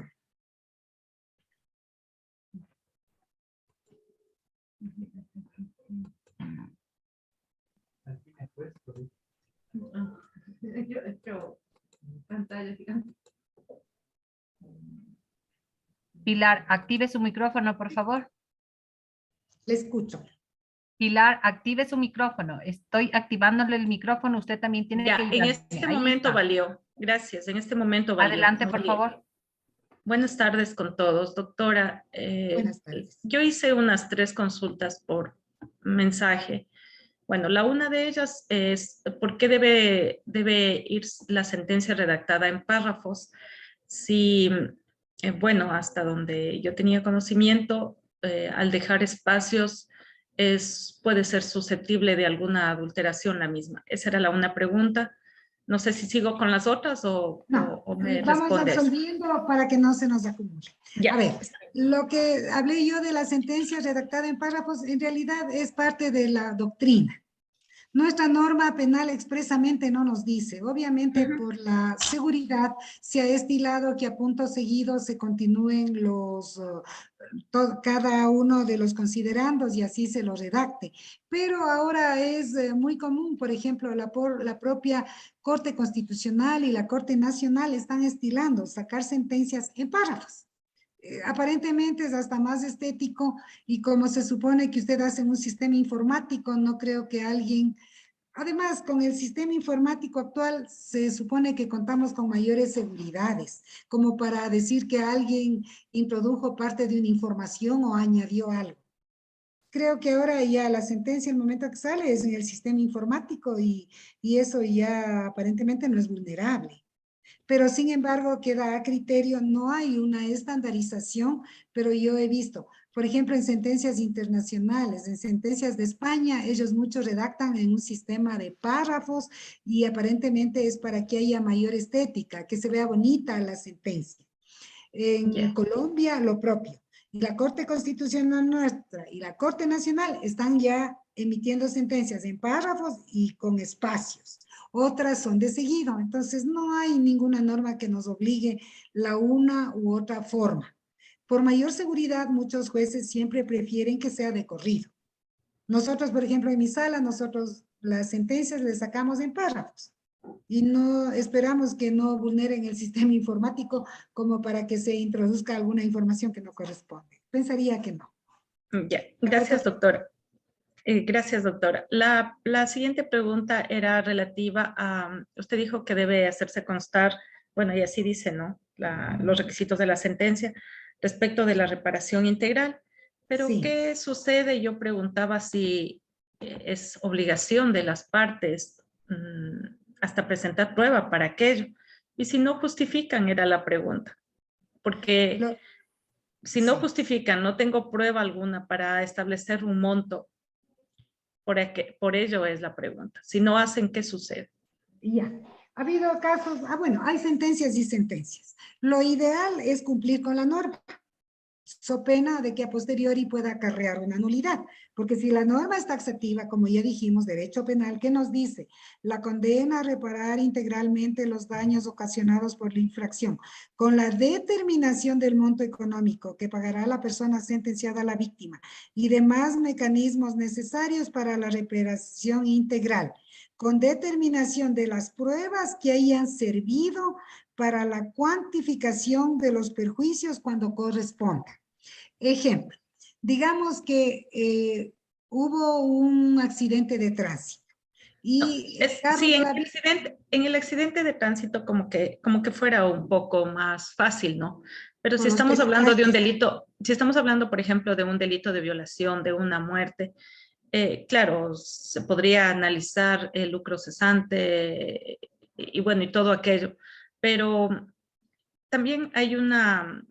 Pilar, active su micrófono, por favor. Le escucho. Pilar, active su micrófono. Estoy activándole el micrófono. Usted también tiene ya, que en este Ahí momento está. valió. Gracias, en este momento valió. Adelante, Muy por bien. favor. Buenas tardes con todos. Doctora, Buenas tardes. yo hice unas 3 consultas por mensaje. Bueno, la una de ellas es ¿por qué debe ir la sentencia redactada en párrafos? Si, bueno, hasta donde yo tenía conocimiento, al dejar espacios puede ser susceptible de alguna adulteración la misma. Esa era la una pregunta. No sé si sigo con las otras o me Vamos respondes. absolviendo para que no se nos acumule. Ya. A ver, lo que hablé yo de la sentencia redactada en párrafos, en realidad es parte de la doctrina. Nuestra norma penal expresamente no nos dice. Obviamente, por la seguridad se ha estilado que a punto seguido se continúen cada uno de los considerandos y así se lo redacte. Pero ahora es muy común, por ejemplo, la propia Corte Constitucional y la Corte Nacional están estilando sacar sentencias en párrafos. Aparentemente es hasta más estético y como se supone que usted hace un sistema informático, no creo que alguien Además, con el sistema informático actual se supone que contamos con mayores seguridades, como para decir que alguien introdujo parte de una información o añadió algo. Creo que ahora ya la sentencia, el momento que sale, es en el sistema informático y eso ya aparentemente no es vulnerable. Pero sin embargo queda a criterio, no hay una estandarización, pero yo he visto, por ejemplo, en sentencias internacionales, en sentencias de España, ellos muchos redactan en un sistema de párrafos y aparentemente es para que haya mayor estética, que se vea bonita la sentencia. En Ya. Colombia, lo propio. Y la Corte Constitucional nuestra y la Corte Nacional están ya emitiendo sentencias en párrafos y con espacios. Otras son de seguido. Entonces, no hay ninguna norma que nos obligue la una u otra forma. Por mayor seguridad, muchos jueces siempre prefieren que sea de corrido. Nosotros, por ejemplo, en mi sala, nosotros las sentencias les sacamos en párrafos y no esperamos que no vulneren el sistema informático como para que se introduzca alguna información que no corresponde. Pensaría que no. Ya. Gracias, doctora. Gracias, doctora. La siguiente pregunta era relativa a, usted dijo que debe hacerse constar, bueno, y así dice, ¿no? Los requisitos de la sentencia respecto de la reparación integral. Pero, Sí. ¿qué sucede? Yo preguntaba si es obligación de las partes hasta presentar prueba para aquello. Y si no justifican, era la pregunta. Porque Lo, si no sí. justifican, no tengo prueba alguna para establecer un monto. Por ello es la pregunta. Si no hacen, ¿qué sucede? Ya. Ha habido casos, bueno, hay sentencias y sentencias. Lo ideal es cumplir con la norma, so pena de que a posteriori pueda acarrear una nulidad, porque si la norma es taxativa, como ya dijimos, derecho penal, ¿qué nos dice? La condena a reparar integralmente los daños ocasionados por la infracción, con la determinación del monto económico que pagará la persona sentenciada a la víctima y demás mecanismos necesarios para la reparación integral, con determinación de las pruebas que hayan servido para la cuantificación de los perjuicios cuando corresponda. Ejemplo, digamos que hubo un accidente de tránsito No, y el carro sí, no la... en el accidente de tránsito como que fuera un poco más fácil, ¿no? Pero si por los estamos hablando de un peritajes. delito, si estamos hablando, por ejemplo, de un delito de violación, de una muerte, claro, se podría analizar el lucro cesante y bueno, y todo aquello, pero también hay una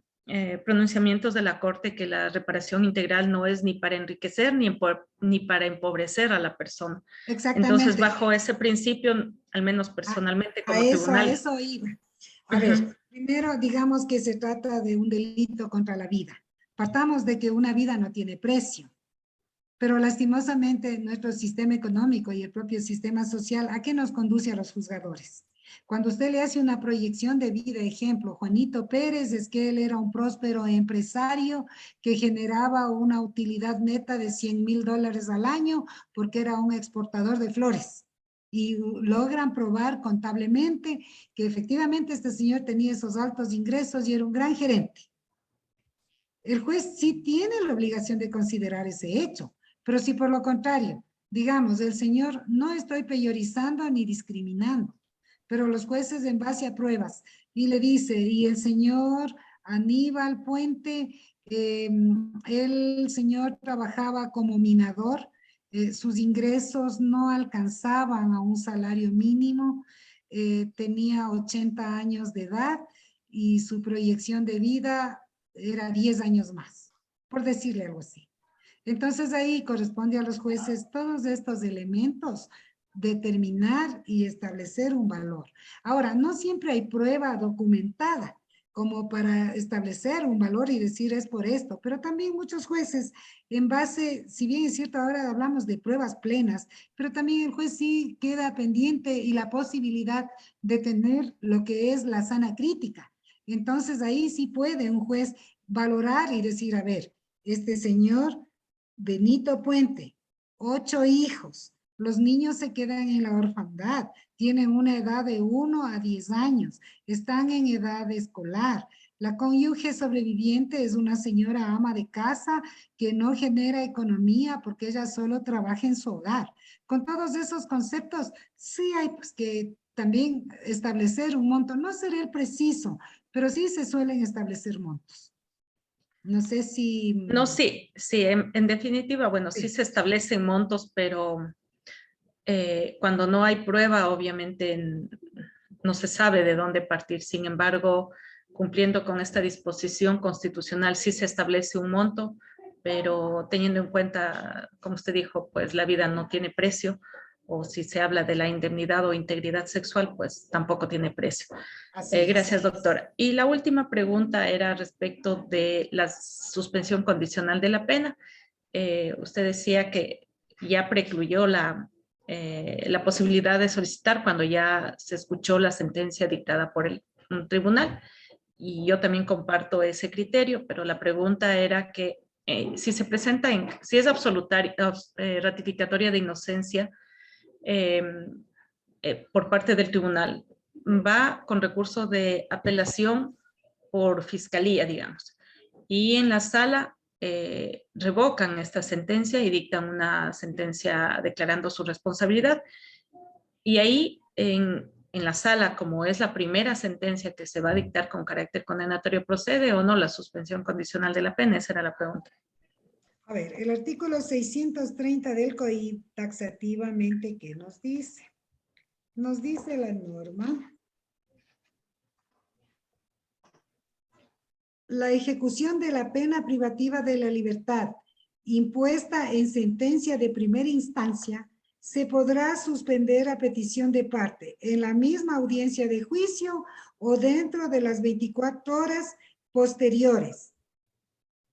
pronunciamientos de la Corte que la reparación integral no es ni para enriquecer ni para empobrecer a la persona. Entonces, Exactamente. bajo ese principio, al menos A, personalmente a como eso, a tribunal, eso iba. A ujú, ver, primero digamos que se trata de un delito contra la vida. Partamos de que una vida no tiene precio. Pero lastimosamente nuestro sistema económico y el propio sistema social, ¿a qué nos conduce a los juzgadores? Cuando usted le hace una proyección de vida, ejemplo, Juanito Pérez, es que él era un próspero empresario que generaba una utilidad neta de $100,000 al año porque era un exportador de flores. Y logran probar contablemente que efectivamente este señor tenía esos altos ingresos y era un gran gerente. El juez sí tiene la obligación de considerar ese hecho, pero si por lo contrario, digamos, el señor, no estoy peyorizando ni discriminando, pero los jueces en base a pruebas, y le dice, y el señor Aníbal Puente, el señor trabajaba como minador, sus ingresos no alcanzaban a un salario mínimo, tenía 80 años de edad y su proyección de vida era 10 años más, por decirle algo así. Entonces ahí corresponde a los jueces todos estos elementos, determinar y establecer un valor. Ahora, no siempre hay prueba documentada como para establecer un valor y decir es por esto, pero también muchos jueces en base, si bien es cierto ahora hablamos de pruebas plenas, pero también el juez sí queda pendiente y la posibilidad de tener lo que es la sana crítica. Entonces ahí sí puede un juez valorar y decir, a ver, este señor Benito Puente, 8 hijos, los niños se quedan en la orfandad, tienen una edad de 1 a 10 años, están en edad escolar, La cónyuge sobreviviente es una señora ama de casa que no genera economía porque ella solo trabaja en su hogar. Con todos esos conceptos, sí hay pues, que también establecer un monto. No sería el preciso, pero sí se suelen establecer montos. No sé si... No, sí, sí, en definitiva, bueno, sí Sí. se establecen montos, pero cuando no hay prueba, obviamente no se sabe de dónde partir. Sin embargo, cumpliendo con esta disposición constitucional, sí se establece un monto, pero teniendo en cuenta, como usted dijo, pues la vida no tiene precio, o si se habla de la indemnidad o integridad sexual, pues tampoco tiene precio. Así es. Gracias, doctora. Y la última pregunta era respecto de la suspensión condicional de la pena. Usted decía que ya precluyó la posibilidad de solicitar cuando ya se escuchó la sentencia dictada por un tribunal. Y yo también comparto ese criterio, pero la pregunta era que si se presenta, si es absolutaria, ratificatoria de inocencia eh, por parte del tribunal, va con recurso de apelación por fiscalía, digamos. Y en la sala revocan esta sentencia y dictan una sentencia declarando su responsabilidad. Y ahí en la sala, como es la primera sentencia que se va a dictar con carácter condenatorio, ¿procede o no la suspensión condicional de la pena? Esa era la pregunta. A ver, el artículo 630 del COIP taxativamente, ¿qué nos dice? Nos dice la norma: la ejecución de la pena privativa de la libertad impuesta en sentencia de primera instancia se podrá suspender a petición de parte en la misma audiencia de juicio o dentro de las 24 horas posteriores.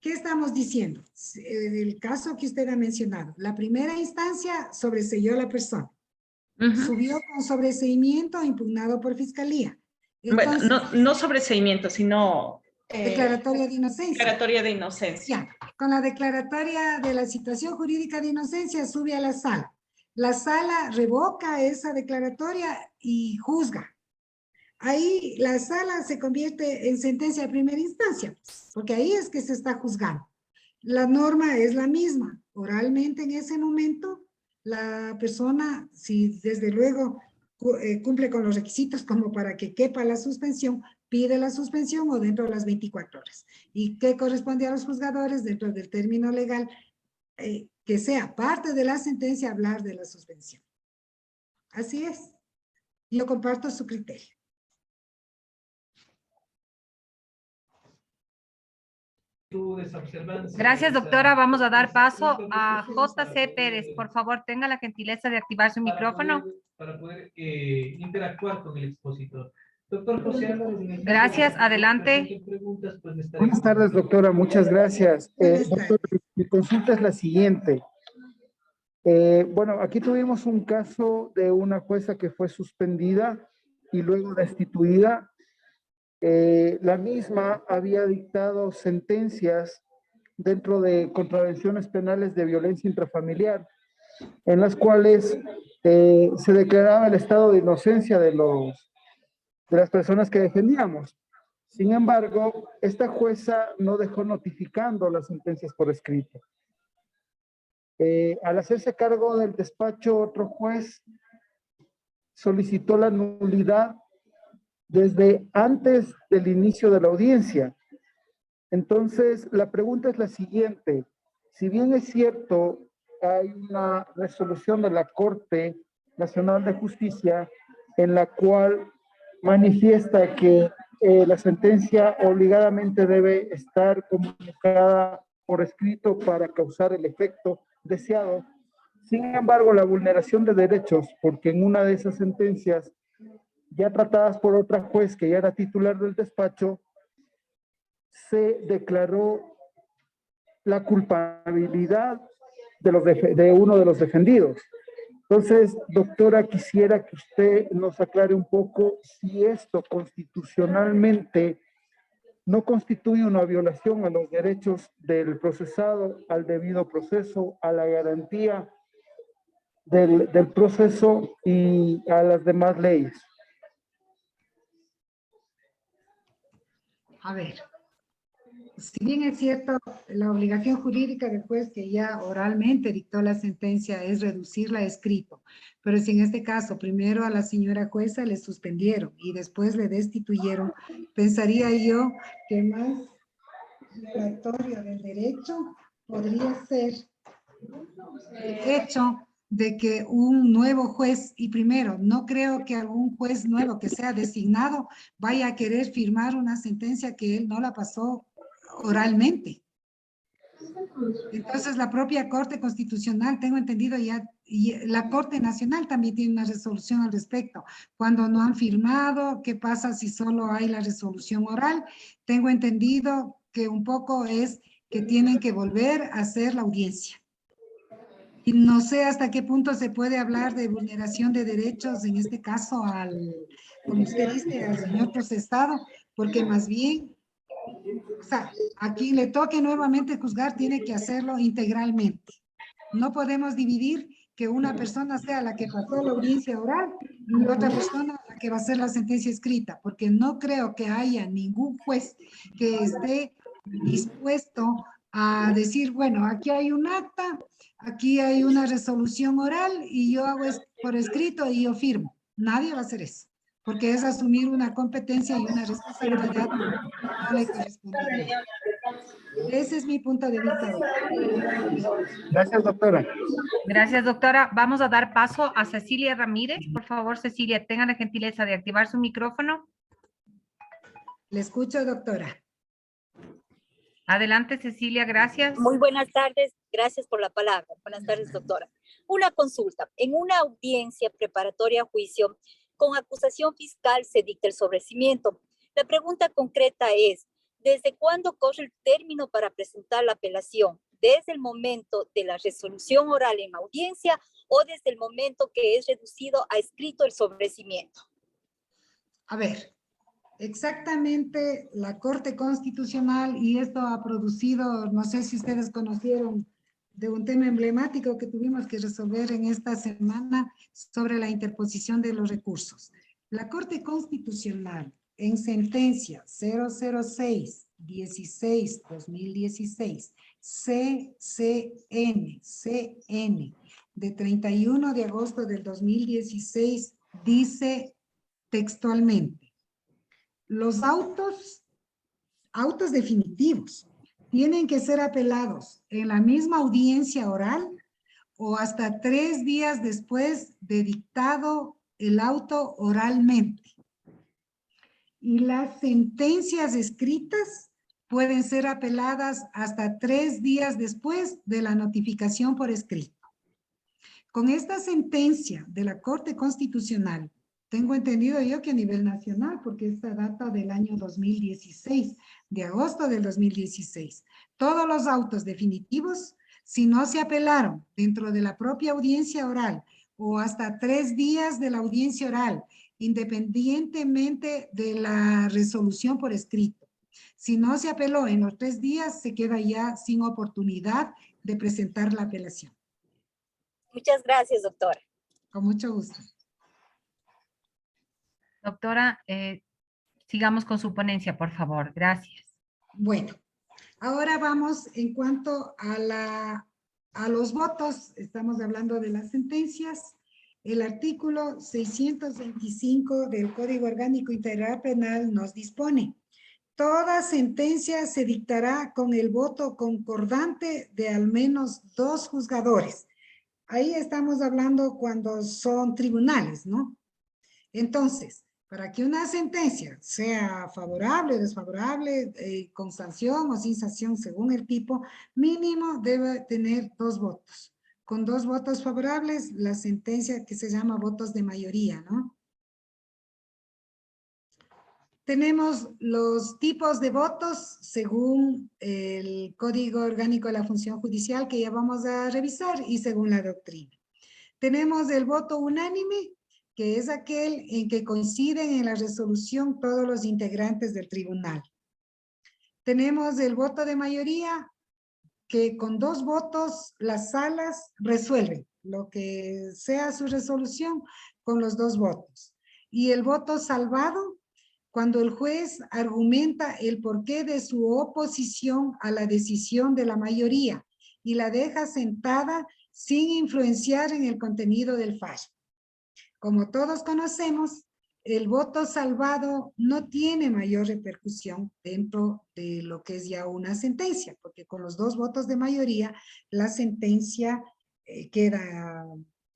¿Qué estamos diciendo? En el caso que usted ha mencionado, la primera instancia sobreseyó a la persona. Subió con sobreseimiento impugnado por fiscalía. Entonces, bueno, no sobreseimiento, sino declaratoria de inocencia. declaratoria de inocencia. Ya, con la declaratoria de la situación jurídica de inocencia sube a la sala. La sala revoca esa declaratoria y juzga. Ahí la sala se convierte en sentencia de primera instancia, porque ahí es que se está juzgando. La norma es la misma. Oralmente en ese momento, la persona, si desde luego cumple con los requisitos como para que quepa la suspensión, pide la suspensión o dentro de las 24 horas. ¿Y qué corresponde a los juzgadores dentro del término legal? Que sea parte de la sentencia hablar de la suspensión. Así es. Yo comparto su criterio. Gracias, doctora. Vamos a dar paso a JC Pérez. Por favor, tenga la gentileza de activar su micrófono. Para poder interactuar con el expositor. Doctor José Álvarez. Gracias, adelante. Buenas tardes, doctora. Muchas gracias. Doctor, mi consulta es la siguiente. Bueno, aquí tuvimos un caso de una jueza que fue suspendida y luego destituida. La misma había dictado sentencias dentro de contravenciones penales de violencia intrafamiliar, en las cuales se declaraba el estado de inocencia de las personas que defendíamos. Sin embargo, esta jueza no dejó notificando las sentencias por escrito. Al hacerse cargo del despacho, otro juez solicitó la nulidad desde antes del inicio de la audiencia. Entonces, la pregunta es la siguiente. Si bien es cierto, hay una resolución de la Corte Nacional de Justicia en la cual manifiesta que la sentencia obligadamente debe estar comunicada por escrito para causar el efecto deseado. Sin embargo, la vulneración de derechos, porque en una de esas sentencias, ya tratadas por otra juez que ya era titular del despacho, se declaró la culpabilidad de uno de los defendidos. Entonces, doctora, quisiera que usted nos aclare un poco si esto constitucionalmente no constituye una violación a los derechos del procesado, al debido proceso, a la garantía del proceso y a las demás leyes. A ver, si bien es cierto, la obligación jurídica del juez que ya oralmente dictó la sentencia es reducirla a escrito, pero si en este caso primero a la señora jueza le suspendieron y después le destituyeron, pensaría yo que más violatorio del derecho podría ser el hecho de que un nuevo juez, y primero, no creo que algún juez nuevo que sea designado vaya a querer firmar una sentencia que él no la pasó oralmente. Entonces la propia Corte Constitucional, tengo entendido ya, y la Corte Nacional también tiene una resolución al respecto. Cuando no han firmado, ¿qué pasa si solo hay la resolución oral? Tengo entendido que un poco es que tienen que volver a hacer la audiencia. Y no sé hasta qué punto se puede hablar de vulneración de derechos, en este caso como usted dice, al señor procesado, porque más bien, o sea, a quien le toque nuevamente juzgar tiene que hacerlo integralmente. No podemos dividir que una persona sea la que pasó la audiencia oral y otra persona la que va a hacer la sentencia escrita, porque no creo que haya ningún juez que esté dispuesto a decir, bueno, aquí hay un acta, aquí hay una resolución oral y yo hago por escrito y yo firmo. Nadie va a hacer eso, porque es asumir una competencia y una responsabilidad que no le correspondería. Ese es mi punto de vista. Gracias, doctora. Gracias, doctora. Vamos a dar paso a Cecilia Ramírez. Por favor, Cecilia, tenga la gentileza de activar su micrófono. Le escucho, doctora. Adelante, Cecilia, gracias. Muy buenas tardes, gracias por la palabra. Buenas tardes, doctora. Una consulta. En una audiencia preparatoria a juicio con acusación fiscal se dicta el sobreseimiento. La pregunta concreta es, ¿desde cuándo corre el término para presentar la apelación? ¿Desde el momento de la resolución oral en audiencia o desde el momento que es reducido a escrito el sobreseimiento? A ver, exactamente la Corte Constitucional, y esto ha producido, no sé si ustedes conocieron de un tema emblemático que tuvimos que resolver en esta semana sobre la interposición de los recursos. La Corte Constitucional en sentencia 006-16-2016 CN de 31 de agosto del 2016 dice textualmente: los autos definitivos tienen que ser apelados en la misma audiencia oral o hasta 3 días después de dictado el auto oralmente. Y las sentencias escritas pueden ser apeladas hasta 3 días después de la notificación por escrito. Con esta sentencia de la Corte Constitucional, tengo entendido yo que a nivel nacional, porque esta data del año 2016, de agosto del 2016, todos los autos definitivos, si no se apelaron dentro de la propia audiencia oral o hasta 3 días de la audiencia oral, independientemente de la resolución por escrito, si no se apeló en los 3 días, se queda ya sin oportunidad de presentar la apelación. Muchas gracias, doctora. Con mucho gusto. Doctora, sigamos con su ponencia, por favor. Gracias. Bueno, ahora vamos en cuanto a los votos. Estamos hablando de las sentencias. El artículo 625 del Código Orgánico Integral Penal nos dispone: toda sentencia se dictará con el voto concordante de al menos 2 juzgadores. Ahí estamos hablando cuando son tribunales, ¿no? Entonces, para que una sentencia sea favorable o desfavorable, con sanción o sin sanción según el tipo, mínimo debe tener 2 votos. Con 2 votos favorables, la sentencia que se llama votos de mayoría, ¿no? Tenemos los tipos de votos según el Código Orgánico de la Función Judicial que ya vamos a revisar y según la doctrina. Tenemos el voto unánime, que es aquel en que coinciden en la resolución todos los integrantes del tribunal. Tenemos el voto de mayoría, que con 2 votos las salas resuelven lo que sea su resolución con los 2 votos. Y el voto salvado, cuando el juez argumenta el porqué de su oposición a la decisión de la mayoría y la deja sentada sin influenciar en el contenido del fallo. Como todos conocemos, el voto salvado no tiene mayor repercusión dentro de lo que es ya una sentencia, porque con los 2 votos de mayoría, la sentencia queda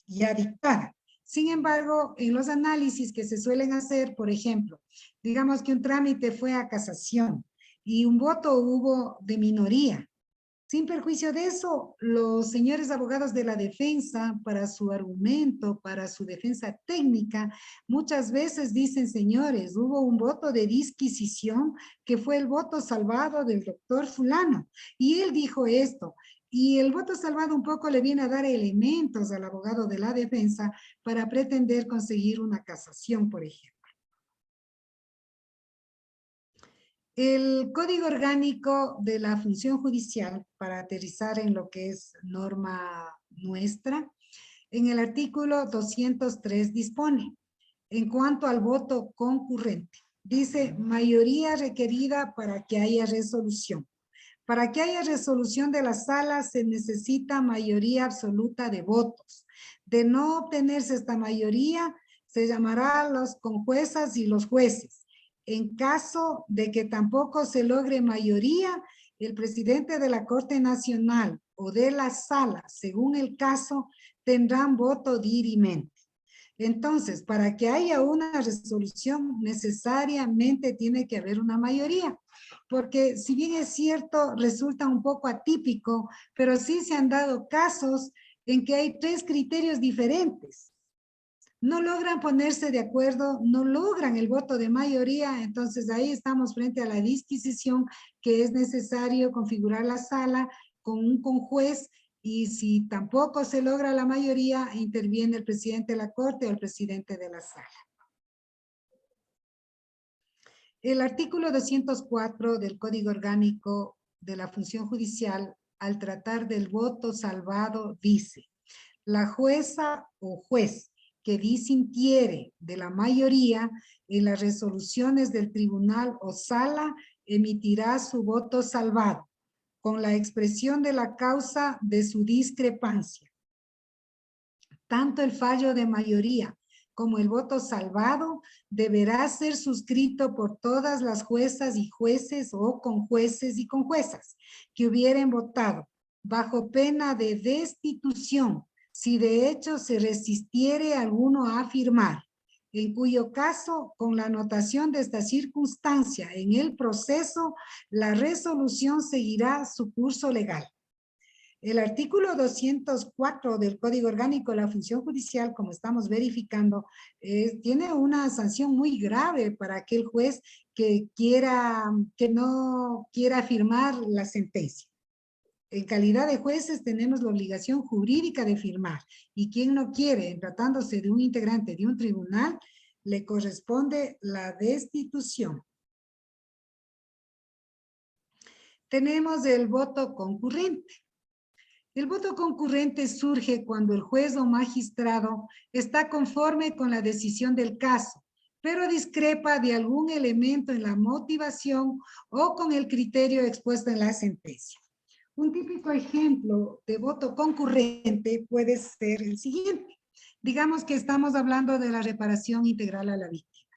ya dictada. Sin embargo, en los análisis que se suelen hacer, por ejemplo, digamos que un trámite fue a casación y un voto hubo de minoría. Sin perjuicio de eso, los señores abogados de la defensa, para su argumento, para su defensa técnica, muchas veces dicen, señores, hubo un voto de disquisición que fue el voto salvado del doctor fulano. Y él dijo esto. Y el voto salvado un poco le viene a dar elementos al abogado de la defensa para pretender conseguir una casación, por ejemplo. El Código Orgánico de la Función Judicial, para aterrizar en lo que es norma nuestra, en el artículo 203 dispone, en cuanto al voto concurrente, dice mayoría requerida para que haya resolución. Para que haya resolución de la sala se necesita mayoría absoluta de votos. De no obtenerse esta mayoría, se llamará a los conjuezas y los jueces. En caso de que tampoco se logre mayoría, el presidente de la Corte Nacional o de la sala, según el caso, tendrán voto dirimente. Entonces, para que haya una resolución, necesariamente tiene que haber una mayoría, porque si bien es cierto, resulta un poco atípico, pero sí se han dado casos en que hay 3 criterios diferentes. No logran ponerse de acuerdo, no logran el voto de mayoría, entonces ahí estamos frente a la disquisición que es necesario configurar la sala con un conjuez y si tampoco se logra la mayoría, interviene el presidente de la Corte o el presidente de la sala. El artículo 204 del Código Orgánico de la Función Judicial, al tratar del voto salvado, dice, la jueza o juez que disintiere de la mayoría en las resoluciones del tribunal o sala emitirá su voto salvado con la expresión de la causa de su discrepancia. Tanto el fallo de mayoría como el voto salvado deberá ser suscrito por todas las juezas y jueces o conjueces y conjuezas que hubieren votado bajo pena de destitución si de hecho se resistiere alguno a firmar, en cuyo caso, con la anotación de esta circunstancia en el proceso, la resolución seguirá su curso legal. El artículo 204 del Código Orgánico de la Función Judicial, como estamos verificando, tiene una sanción muy grave para aquel juez que no quiera firmar la sentencia. En calidad de jueces tenemos la obligación jurídica de firmar y quien no quiere, en tratándose de un integrante de un tribunal, le corresponde la destitución. Tenemos el voto concurrente. El voto concurrente surge cuando el juez o magistrado está conforme con la decisión del caso, pero discrepa de algún elemento en la motivación o con el criterio expuesto en la sentencia. Un típico ejemplo de voto concurrente puede ser el siguiente. Digamos que estamos hablando de la reparación integral a la víctima.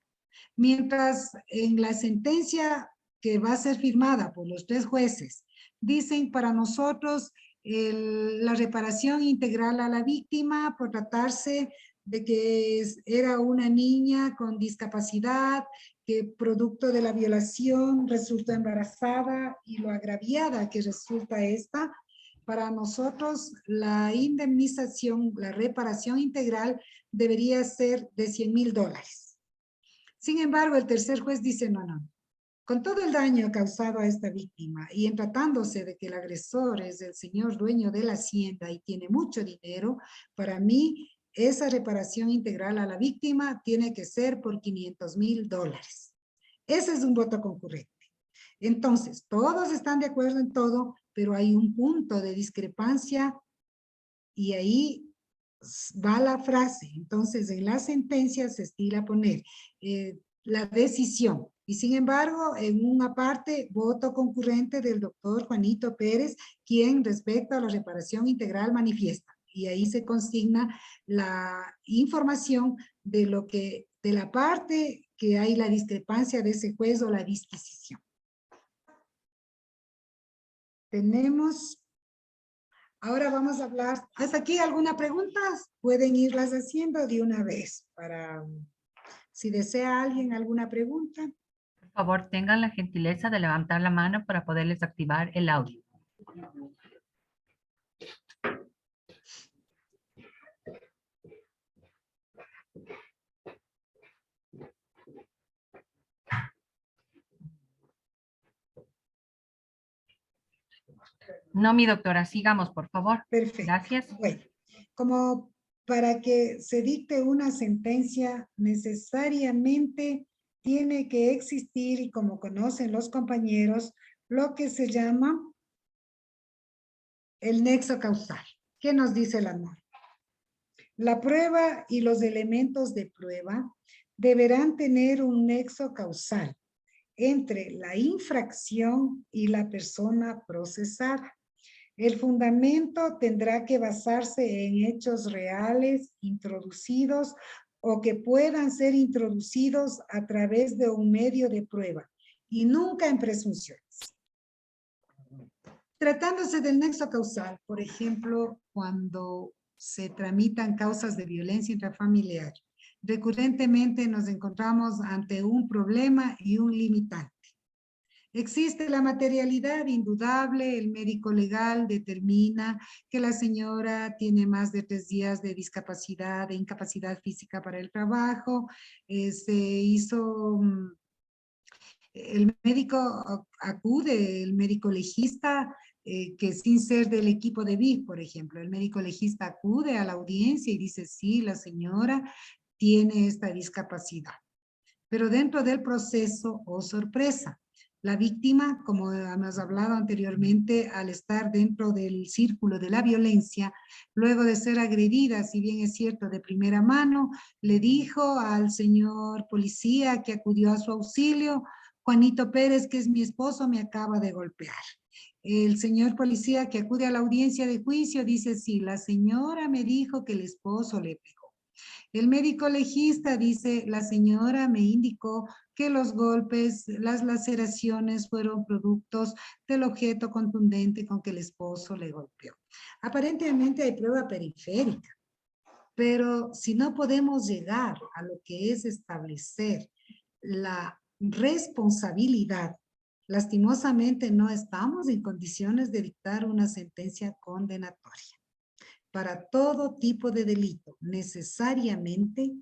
Mientras en la sentencia que va a ser firmada por los 3 jueces, dicen para nosotros la reparación integral a la víctima por tratarse de que era una niña con discapacidad, que producto de la violación resultó embarazada y lo agraviada que resulta esta, para nosotros la indemnización, la reparación integral debería ser de $100,000. Sin embargo, el tercer juez dice, no, con todo el daño causado a esta víctima y en tratándose de que el agresor es el señor dueño de la hacienda y tiene mucho dinero, para mí esa reparación integral a la víctima tiene que ser por $500,000. Ese es un voto concurrente. Entonces, todos están de acuerdo en todo, pero hay un punto de discrepancia y ahí va la frase. Entonces, en la sentencia se estila poner, la decisión. Y sin embargo, en una parte, voto concurrente del doctor Juanito Pérez, quien respecto a la reparación integral manifiesta. Y ahí se consigna la información de lo que, de la parte que hay la discrepancia de ese juez o la disquisición. Tenemos, ahora vamos a hablar, ¿hasta aquí alguna pregunta? Pueden irlas haciendo de una vez para, si desea alguien alguna pregunta. Por favor, tengan la gentileza de levantar la mano para poderles activar el audio. No, mi doctora, sigamos, por favor. Perfecto. Gracias. Bueno, como para que se dicte una sentencia, necesariamente tiene que existir, y como conocen los compañeros, lo que se llama el nexo causal. ¿Qué nos dice la norma? La prueba y los elementos de prueba deberán tener un nexo causal entre la infracción y la persona procesada. El fundamento tendrá que basarse en hechos reales introducidos o que puedan ser introducidos a través de un medio de prueba y nunca en presunciones. Tratándose del nexo causal, por ejemplo, cuando se tramitan causas de violencia intrafamiliar, recurrentemente nos encontramos ante un problema y un limitante. Existe la materialidad indudable, el médico legal determina que la señora tiene más de 3 días de discapacidad, de incapacidad física para el trabajo, se hizo, el médico acude, el médico legista, que sin ser del equipo de BIG, por ejemplo, el médico legista acude a la audiencia y dice, sí, la señora tiene esta discapacidad. Pero dentro del proceso, oh sorpresa, la víctima, como hemos hablado anteriormente, al estar dentro del círculo de la violencia, luego de ser agredida, si bien es cierto de primera mano, le dijo al señor policía que acudió a su auxilio, Juanito Pérez, que es mi esposo, me acaba de golpear. El señor policía que acude a la audiencia de juicio dice, sí, la señora me dijo que el esposo le pegó. El médico legista dice, la señora me indicó que los golpes, las laceraciones fueron productos del objeto contundente con que el esposo le golpeó. Aparentemente hay prueba periférica, pero si no podemos llegar a lo que es establecer la responsabilidad, lastimosamente no estamos en condiciones de dictar una sentencia condenatoria. Para todo tipo de delito, necesariamente,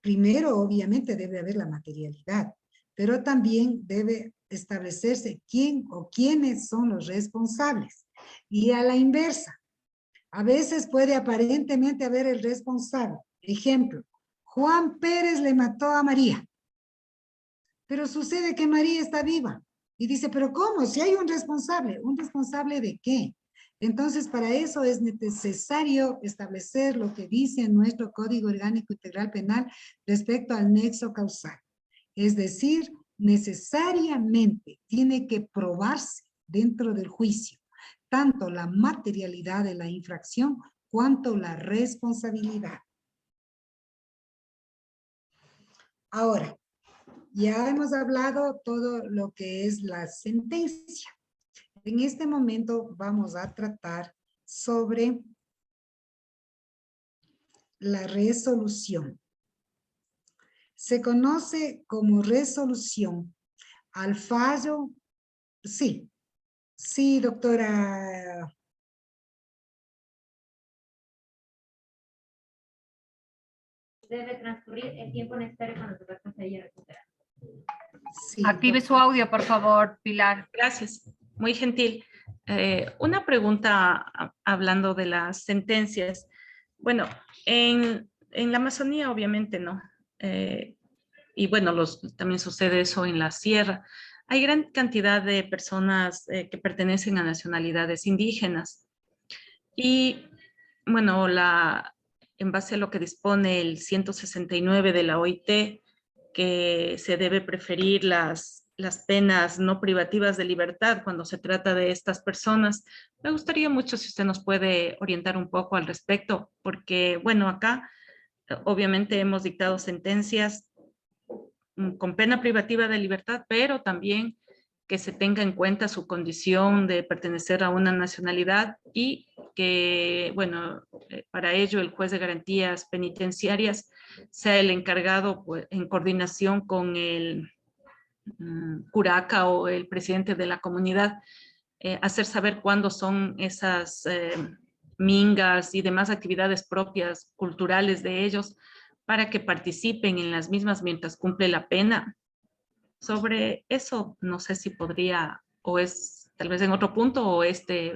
primero obviamente debe haber la materialidad, pero también debe establecerse quién o quiénes son los responsables. Y a la inversa, a veces puede aparentemente haber el responsable. Ejemplo, Juan Pérez le mató a María, pero sucede que María está viva. Y dice, pero ¿cómo? Si hay un responsable ¿de qué? Entonces, para eso es necesario establecer lo que dice nuestro Código Orgánico Integral Penal respecto al nexo causal. Es decir, necesariamente tiene que probarse dentro del juicio tanto la materialidad de la infracción cuanto la responsabilidad. Ahora, ya hemos hablado todo lo que es la sentencia. En este momento vamos a tratar sobre la resolución. Se conoce como resolución al fallo, sí, doctora. Debe transcurrir el tiempo necesario cuando su cuerpo se haya recuperado. Sí, Active su audio, por favor, Pilar. Gracias, muy gentil. Una pregunta hablando de las sentencias. Bueno, en la Amazonía obviamente no. Y bueno, también sucede eso en la sierra. Hay gran cantidad de personas que pertenecen a nacionalidades indígenas. Y bueno, en base a lo que dispone el 169 de la OIT, que se debe preferir las penas no privativas de libertad cuando se trata de estas personas. Me gustaría mucho si usted nos puede orientar un poco al respecto, porque, bueno, acá obviamente hemos dictado sentencias con pena privativa de libertad, pero también que se tenga en cuenta su condición de pertenecer a una nacionalidad y que, bueno, para ello el juez de garantías penitenciarias sea el encargado, pues, en coordinación con el curaca o el presidente de la comunidad, hacer saber cuándo son esas mingas y demás actividades propias culturales de ellos para que participen en las mismas mientras cumple la pena. Sobre eso, no sé si podría, o es tal vez en otro punto, o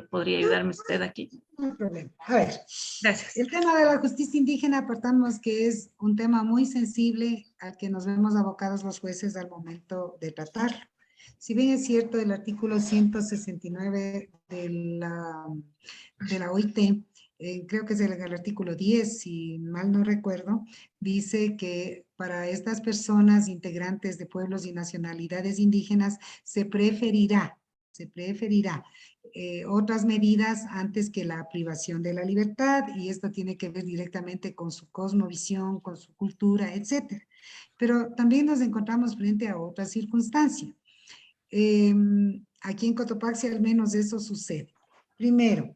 podría ayudarme usted aquí. No hay problema. A ver, Gracias. el tema de la justicia indígena, apartamos que es un tema muy sensible al que nos vemos abocados los jueces al momento de tratarlo. Si bien es cierto, el artículo 169 de la OIT, creo que es el artículo 10, si mal no recuerdo, dice que para estas personas integrantes de pueblos y nacionalidades indígenas se preferirá otras medidas antes que la privación de la libertad, y esto tiene que ver directamente con su cosmovisión, con su cultura, etcétera. Pero también nos encontramos frente a otra circunstancia. Aquí en Cotopaxi al menos eso sucede. Primero,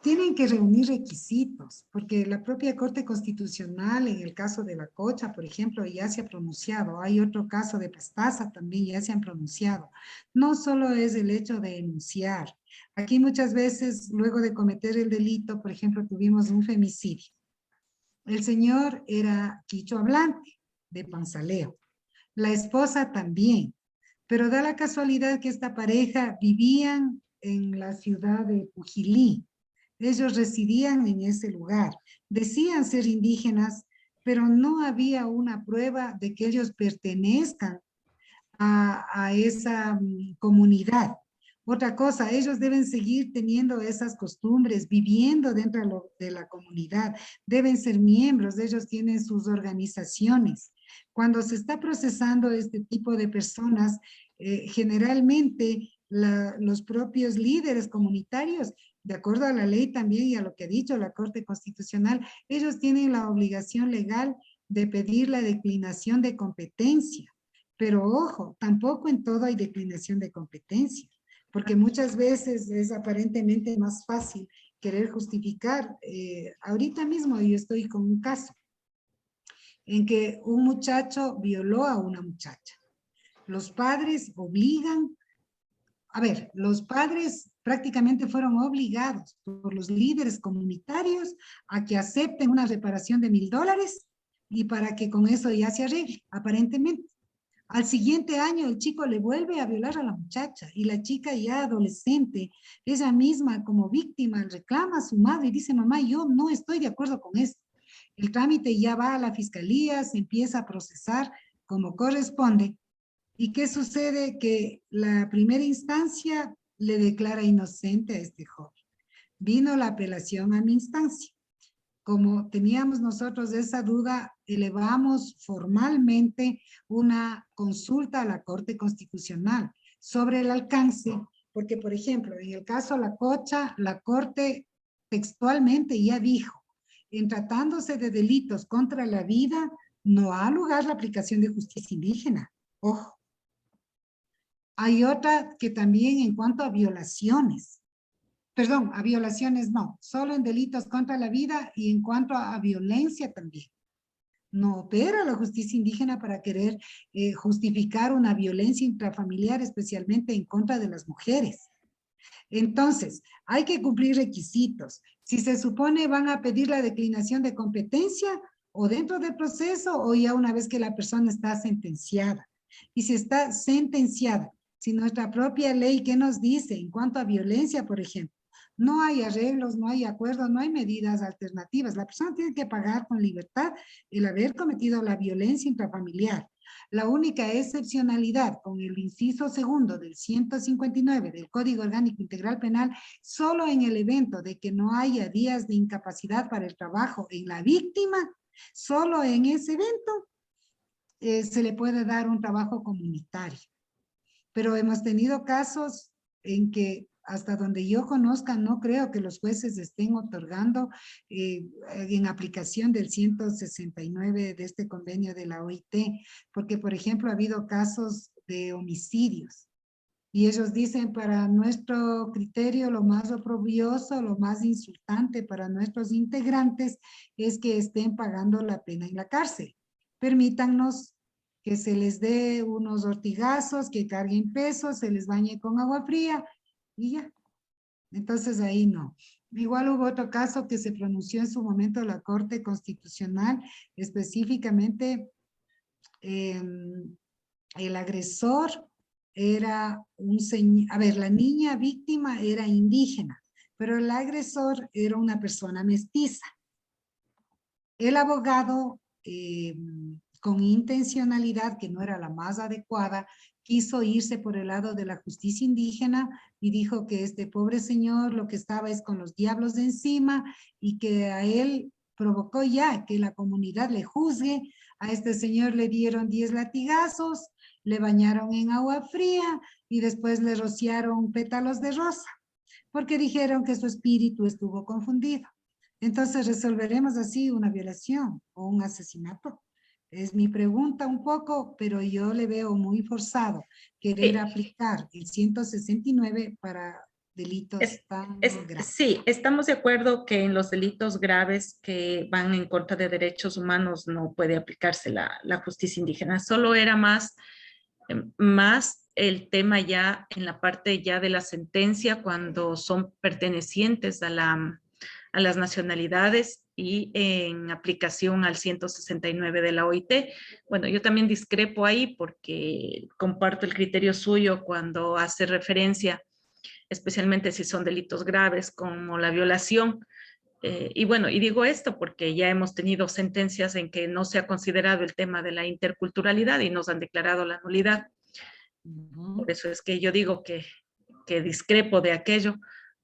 tienen que reunir requisitos, porque la propia Corte Constitucional, en el caso de la Cocha, por ejemplo, ya se ha pronunciado. Hay otro caso de Pastaza también, ya se han pronunciado. No solo es el hecho de denunciar. Aquí muchas veces, luego de cometer el delito, por ejemplo, tuvimos un femicidio. El señor era quicho hablante de Panzaleo. La esposa también. Pero da la casualidad que esta pareja vivían en la ciudad de Pujilí. Ellos residían en ese lugar. Decían ser indígenas, pero no había una prueba de que ellos pertenezcan a esa comunidad. Otra cosa, ellos deben seguir teniendo esas costumbres, viviendo dentro de la comunidad, deben ser miembros, ellos tienen sus organizaciones. Cuando se está procesando este tipo de personas, generalmente los propios líderes comunitarios, de acuerdo a la ley también y a lo que ha dicho la Corte Constitucional, ellos tienen la obligación legal de pedir la declinación de competencia. Pero ojo, tampoco en todo hay declinación de competencia, porque muchas veces es aparentemente más fácil querer justificar. Ahorita mismo yo estoy con un caso en que un muchacho violó a una muchacha. Los padres obligan, los padres prácticamente fueron obligados por los líderes comunitarios a que acepten una reparación de $1000 y para que con eso ya se arregle, aparentemente. Al siguiente año el chico le vuelve a violar a la muchacha y la chica ya adolescente, ella misma como víctima reclama a su madre y dice, mamá, yo no estoy de acuerdo con esto. El trámite ya va a la fiscalía, se empieza a procesar como corresponde. ¿Y qué sucede? Que la primera instancia le declara inocente a este joven. Vino la apelación a mi instancia. Como teníamos nosotros esa duda, elevamos formalmente una consulta a la Corte Constitucional sobre el alcance, porque, por ejemplo, en el caso de la Cocha, la Corte textualmente ya dijo, en tratándose de delitos contra la vida, no ha lugar la aplicación de justicia indígena. Ojo. Hay otra que también en cuanto a violaciones, perdón, a violaciones no, solo en delitos contra la vida y en cuanto a violencia también. No opera la justicia indígena para querer justificar una violencia intrafamiliar, especialmente en contra de las mujeres. Entonces, hay que cumplir requisitos. Si se supone van a pedir la declinación de competencia o dentro del proceso o ya una vez que la persona está sentenciada. Y si está sentenciada, si nuestra propia ley, ¿qué nos dice en cuanto a violencia, por ejemplo? No hay arreglos, no hay acuerdos, no hay medidas alternativas. La persona tiene que pagar con libertad el haber cometido la violencia intrafamiliar. La única excepcionalidad con el inciso segundo del 159 del Código Orgánico Integral Penal, solo en el evento de que no haya días de incapacidad para el trabajo en la víctima, solo en ese evento se le puede dar un trabajo comunitario. Pero hemos tenido casos en que, hasta donde yo conozca, no creo que los jueces estén otorgando en aplicación del 169 de este convenio de la OIT, porque, por ejemplo, ha habido casos de homicidios. Y ellos dicen, para nuestro criterio, lo más oprobioso, lo más insultante para nuestros integrantes es que estén pagando la pena en la cárcel. Permítannos que se les dé unos ortigazos, que carguen pesos, se les bañe con agua fría y ya. Entonces ahí no. Igual hubo otro caso que se pronunció en su momento la Corte Constitucional, específicamente el agresor era un señor, a ver, la niña víctima era indígena, pero el agresor era una persona mestiza. El abogado, con intencionalidad que no era la más adecuada, quiso irse por el lado de la justicia indígena y dijo que este pobre señor lo que estaba es con los diablos de encima y que a él provocó ya que la comunidad le juzgue. A este señor le dieron 10 latigazos, le bañaron en agua fría y después le rociaron pétalos de rosa, porque dijeron que su espíritu estuvo confundido. Entonces, ¿resolveremos así una violación o un asesinato? Es mi pregunta un poco, pero yo le veo muy forzado querer aplicar el 169 para delitos tan graves. Sí, estamos de acuerdo que en los delitos graves que van en contra de derechos humanos no puede aplicarse la justicia indígena. Solo era más el tema ya en la parte ya de la sentencia cuando son pertenecientes a las nacionalidades y en aplicación al 169 de la OIT. Bueno, yo también discrepo ahí porque comparto el criterio suyo cuando hace referencia, especialmente si son delitos graves como la violación. Y bueno, y digo esto porque ya hemos tenido sentencias en que no se ha considerado el tema de la interculturalidad y nos han declarado la nulidad. Por eso es que yo digo que discrepo de aquello,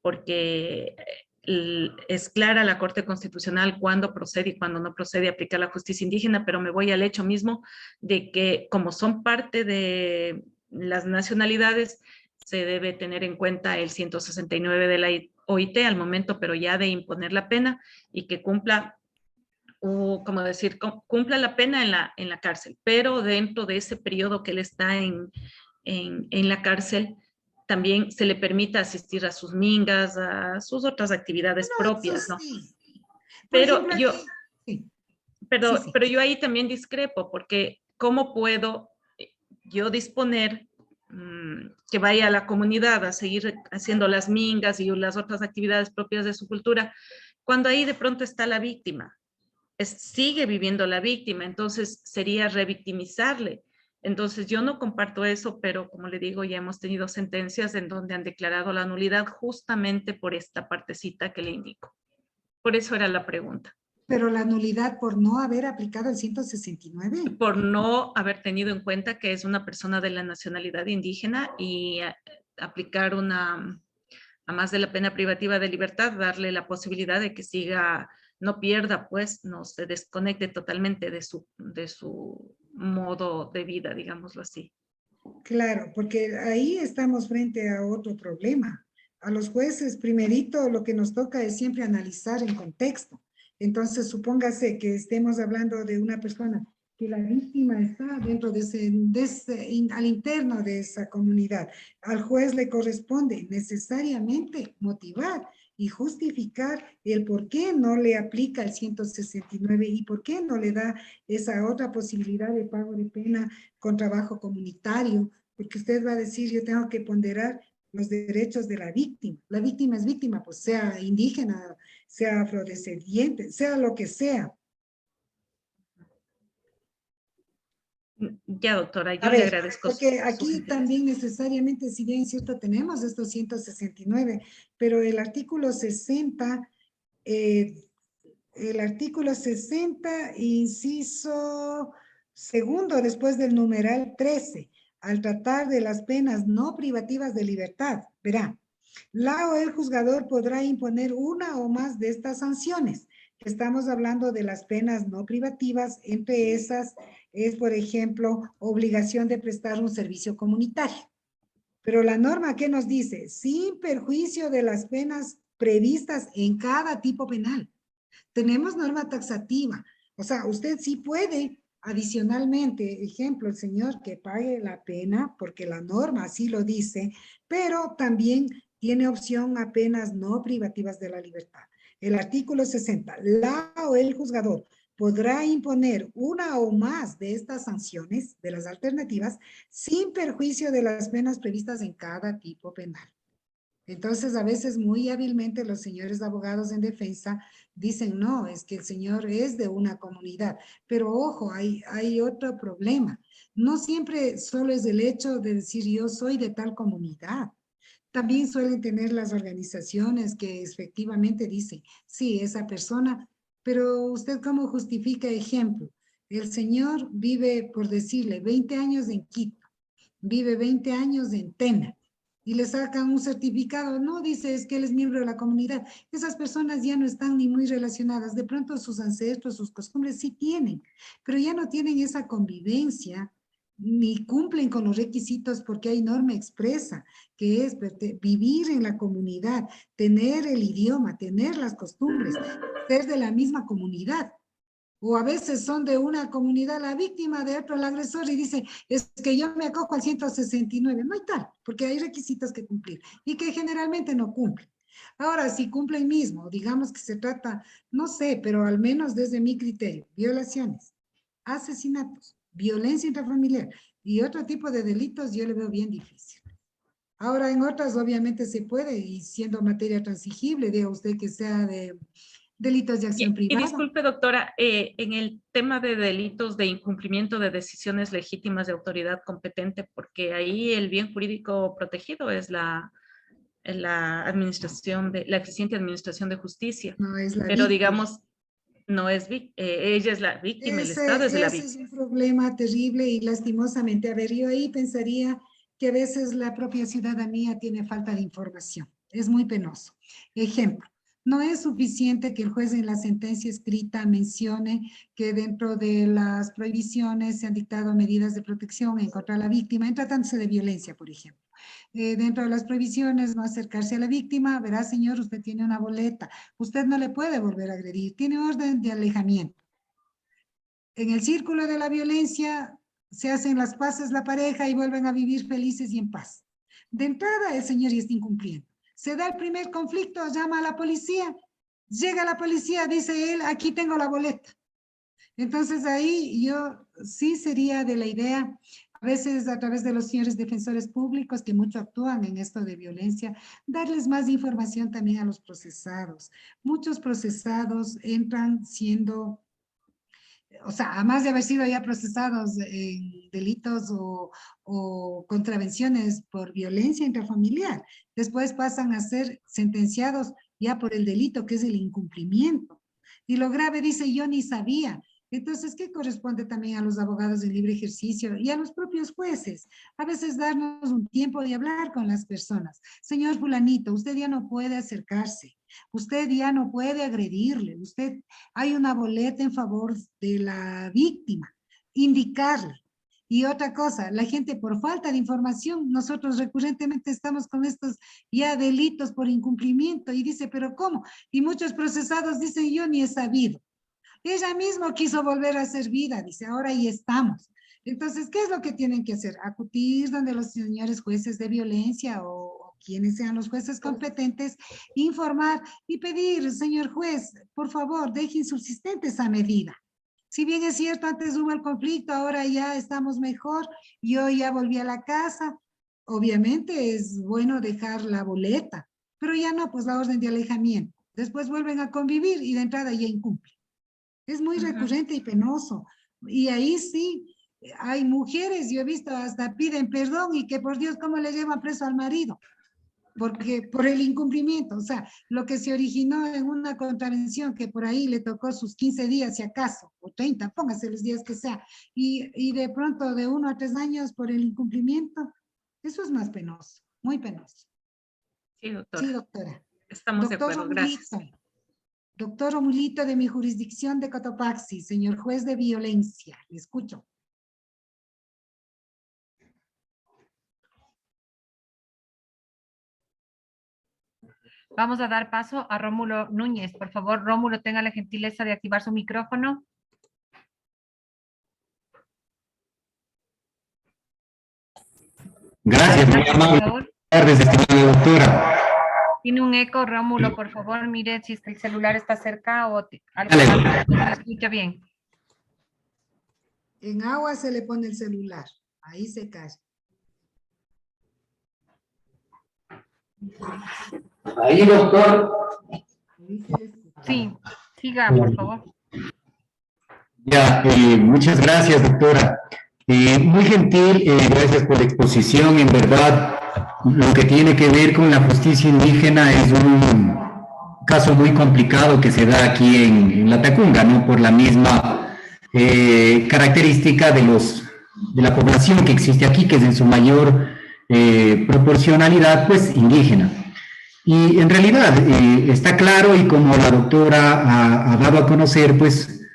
porque es clara la Corte Constitucional cuándo procede y cuándo no procede a aplicar la justicia indígena, pero me voy al hecho mismo de que como son parte de las nacionalidades, se debe tener en cuenta el 169 de la OIT al momento, pero ya de imponer la pena y que cumpla, o como decir, cumpla la pena en la cárcel, pero dentro de ese periodo que él está en la cárcel, también se le permita asistir a sus mingas, a sus otras actividades propias, ¿no? Sí. Pero ejemplo, yo, sí. pero yo ahí también discrepo, porque ¿cómo puedo yo disponer que vaya a la comunidad a seguir haciendo las mingas y las otras actividades propias de su cultura, cuando ahí de pronto está la víctima? Sigue viviendo la víctima, entonces sería revictimizarle. Entonces yo no comparto eso, pero como le digo, ya hemos tenido sentencias en donde han declarado la nulidad justamente por esta partecita que le indico. Por eso era la pregunta. Pero la nulidad por no haber aplicado el 169. Por no haber tenido en cuenta que es una persona de la nacionalidad indígena y aplicar a más de la pena privativa de libertad, darle la posibilidad de que siga, no pierda, pues, no se desconecte totalmente de su modo de vida, digámoslo así. Claro, porque ahí estamos frente a otro problema. A los jueces, primerito, lo que nos toca es siempre analizar en contexto. Entonces, supóngase que estemos hablando de una persona que la víctima está dentro al interno de esa comunidad. Al juez le corresponde necesariamente motivar y justificar el por qué no le aplica el 169 y por qué no le da esa otra posibilidad de pago de pena con trabajo comunitario, porque usted va a decir, yo tengo que ponderar los derechos de la víctima. La víctima es víctima, pues sea indígena, sea afrodescendiente, sea lo que sea. Ya, doctora, yo le agradezco. Porque aquí también necesariamente, si bien es cierto, tenemos estos 169, pero el artículo 60, inciso segundo, después del numeral 13, al tratar de las penas no privativas de libertad, verá, la o el juzgador podrá imponer una o más de estas sanciones. Estamos hablando de las penas no privativas, entre esas es, por ejemplo, obligación de prestar un servicio comunitario. Pero la norma, ¿qué nos dice? Sin perjuicio de las penas previstas en cada tipo penal. Tenemos norma taxativa. O sea, usted sí puede, adicionalmente, ejemplo, el señor que pague la pena, porque la norma así lo dice, pero también tiene opción a penas no privativas de la libertad. El artículo 60, la o el juzgador podrá imponer una o más de estas sanciones, de las alternativas, sin perjuicio de las penas previstas en cada tipo penal. Entonces, a veces muy hábilmente los señores abogados en defensa dicen, no, es que el señor es de una comunidad. Pero ojo, hay otro problema. No siempre solo es el hecho de decir yo soy de tal comunidad. También suelen tener las organizaciones que efectivamente dicen, sí, esa persona, pero usted cómo justifica ejemplo. El señor vive, por decirle, 20 años en Quito, vive 20 años en Tena, y le sacan un certificado, no dice es que él es miembro de la comunidad. Esas personas ya no están ni muy relacionadas, de pronto sus ancestros, sus costumbres sí tienen, pero ya no tienen esa convivencia, ni cumplen con los requisitos porque hay norma expresa, que es vivir en la comunidad, tener el idioma, tener las costumbres, ser de la misma comunidad. O a veces son de una comunidad la víctima, de otro el agresor, y dice, es que yo me acojo al 169. No hay tal, porque hay requisitos que cumplir y que generalmente no cumplen. Ahora, si cumplen mismo, digamos que se trata, no sé, pero al menos desde mi criterio, violaciones, asesinatos, violencia intrafamiliar y otro tipo de delitos, yo le veo bien difícil. Ahora, en otras obviamente se puede, y siendo materia transigible, diga usted que sea de delitos de acción Y privada. disculpe, doctora, en el tema de delitos de incumplimiento de decisiones legítimas de autoridad competente, porque ahí el bien jurídico protegido es la administración la eficiente administración de justicia, No es la pero víctima. digamos, no es ella es la víctima, el Estado es la Ese es víctima. un problema terrible y lastimosamente, a ver, yo ahí pensaría que a veces la propia ciudadanía tiene falta de información. Es muy penoso. Ejemplo, no es suficiente que el juez en la sentencia escrita mencione que dentro de las prohibiciones se han dictado medidas de protección en contra de la víctima en tratándose de violencia, por ejemplo. Dentro de las prohibiciones, no acercarse a la víctima, verá, señor, usted tiene una boleta, usted no le puede volver a agredir, tiene orden de alejamiento. En el círculo de la violencia se hacen las paces la pareja y vuelven a vivir felices y en paz. De entrada, el señor ya está incumpliendo. Se da el primer conflicto, llama a la policía, llega la policía, dice él, aquí tengo la boleta. Entonces ahí yo sí sería de la idea, a veces a través de los señores defensores públicos que mucho actúan en esto de violencia, darles más información también a los procesados. Muchos procesados entran siendo, o sea, además de haber sido ya procesados en delitos o contravenciones por violencia intrafamiliar, después pasan a ser sentenciados ya por el delito que es el incumplimiento. Y lo grave dice, yo ni sabía. Entonces, ¿qué corresponde también a los abogados de libre ejercicio y a los propios jueces? A veces darnos un tiempo de hablar con las personas. Señor fulanito, usted ya no puede acercarse. Usted ya no puede agredirle. Usted, hay una boleta en favor de la víctima. Indicarle. Y otra cosa, la gente por falta de información, nosotros recurrentemente estamos con estos ya delitos por incumplimiento y dice, pero ¿cómo? Y muchos procesados dicen, yo ni he sabido. Ella misma quiso volver a hacer vida, dice, ahora ahí estamos. Entonces, ¿qué es lo que tienen que hacer? Acudir donde los señores jueces de violencia o quienes sean los jueces competentes, informar y pedir, señor juez, por favor, deje insubsistente esa medida. Si bien es cierto, antes hubo el conflicto, ahora ya estamos mejor, yo ya volví a la casa, obviamente es bueno dejar la boleta, pero ya no, pues la orden de alejamiento. Después vuelven a convivir y de entrada ya incumplen. Es muy recurrente y penoso. Y ahí sí, hay mujeres, yo he visto, hasta piden perdón y que por Dios, ¿cómo le llevan preso al marido? Porque por el incumplimiento, o sea, lo que se originó en una contravención que por ahí le tocó sus 15 días, si acaso, o 30, póngase los días que sea, y de pronto de 1 a 3 años por el incumplimiento, eso es más penoso, muy penoso. Sí, doctora. Sí, doctora. Estamos de acuerdo, gracias. Doctor Romulito de mi jurisdicción de Cotopaxi, señor juez de violencia, le escucho. Vamos a dar paso a Rómulo Núñez. Por favor, Rómulo, tenga la gentileza de activar su micrófono. Gracias, muy amable. Buenas tardes, estimada doctora. Tiene un eco, Rómulo, por favor, mire si es que el celular está cerca o algo no se escucha bien. En agua se le pone el celular. Ahí se calla. Ahí, doctor. Sí, siga, por favor. Ya, muchas gracias, doctora. Muy gentil, gracias por la exposición. En verdad, lo que tiene que ver con la justicia indígena es un caso muy complicado que se da aquí en Latacunga, ¿no? Por la misma característica de la población que existe aquí, que es en su mayor proporcionalidad, pues, indígena. Y en realidad está claro, y como la doctora ha dado a conocer, pues,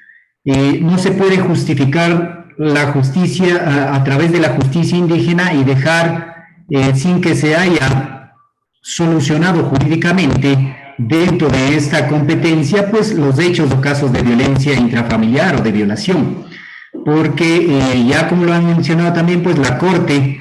no se puede justificar la justicia a través de la justicia indígena y dejar sin que se haya solucionado jurídicamente dentro de esta competencia, pues, los hechos o casos de violencia intrafamiliar o de violación. Porque ya como lo han mencionado también, pues la Corte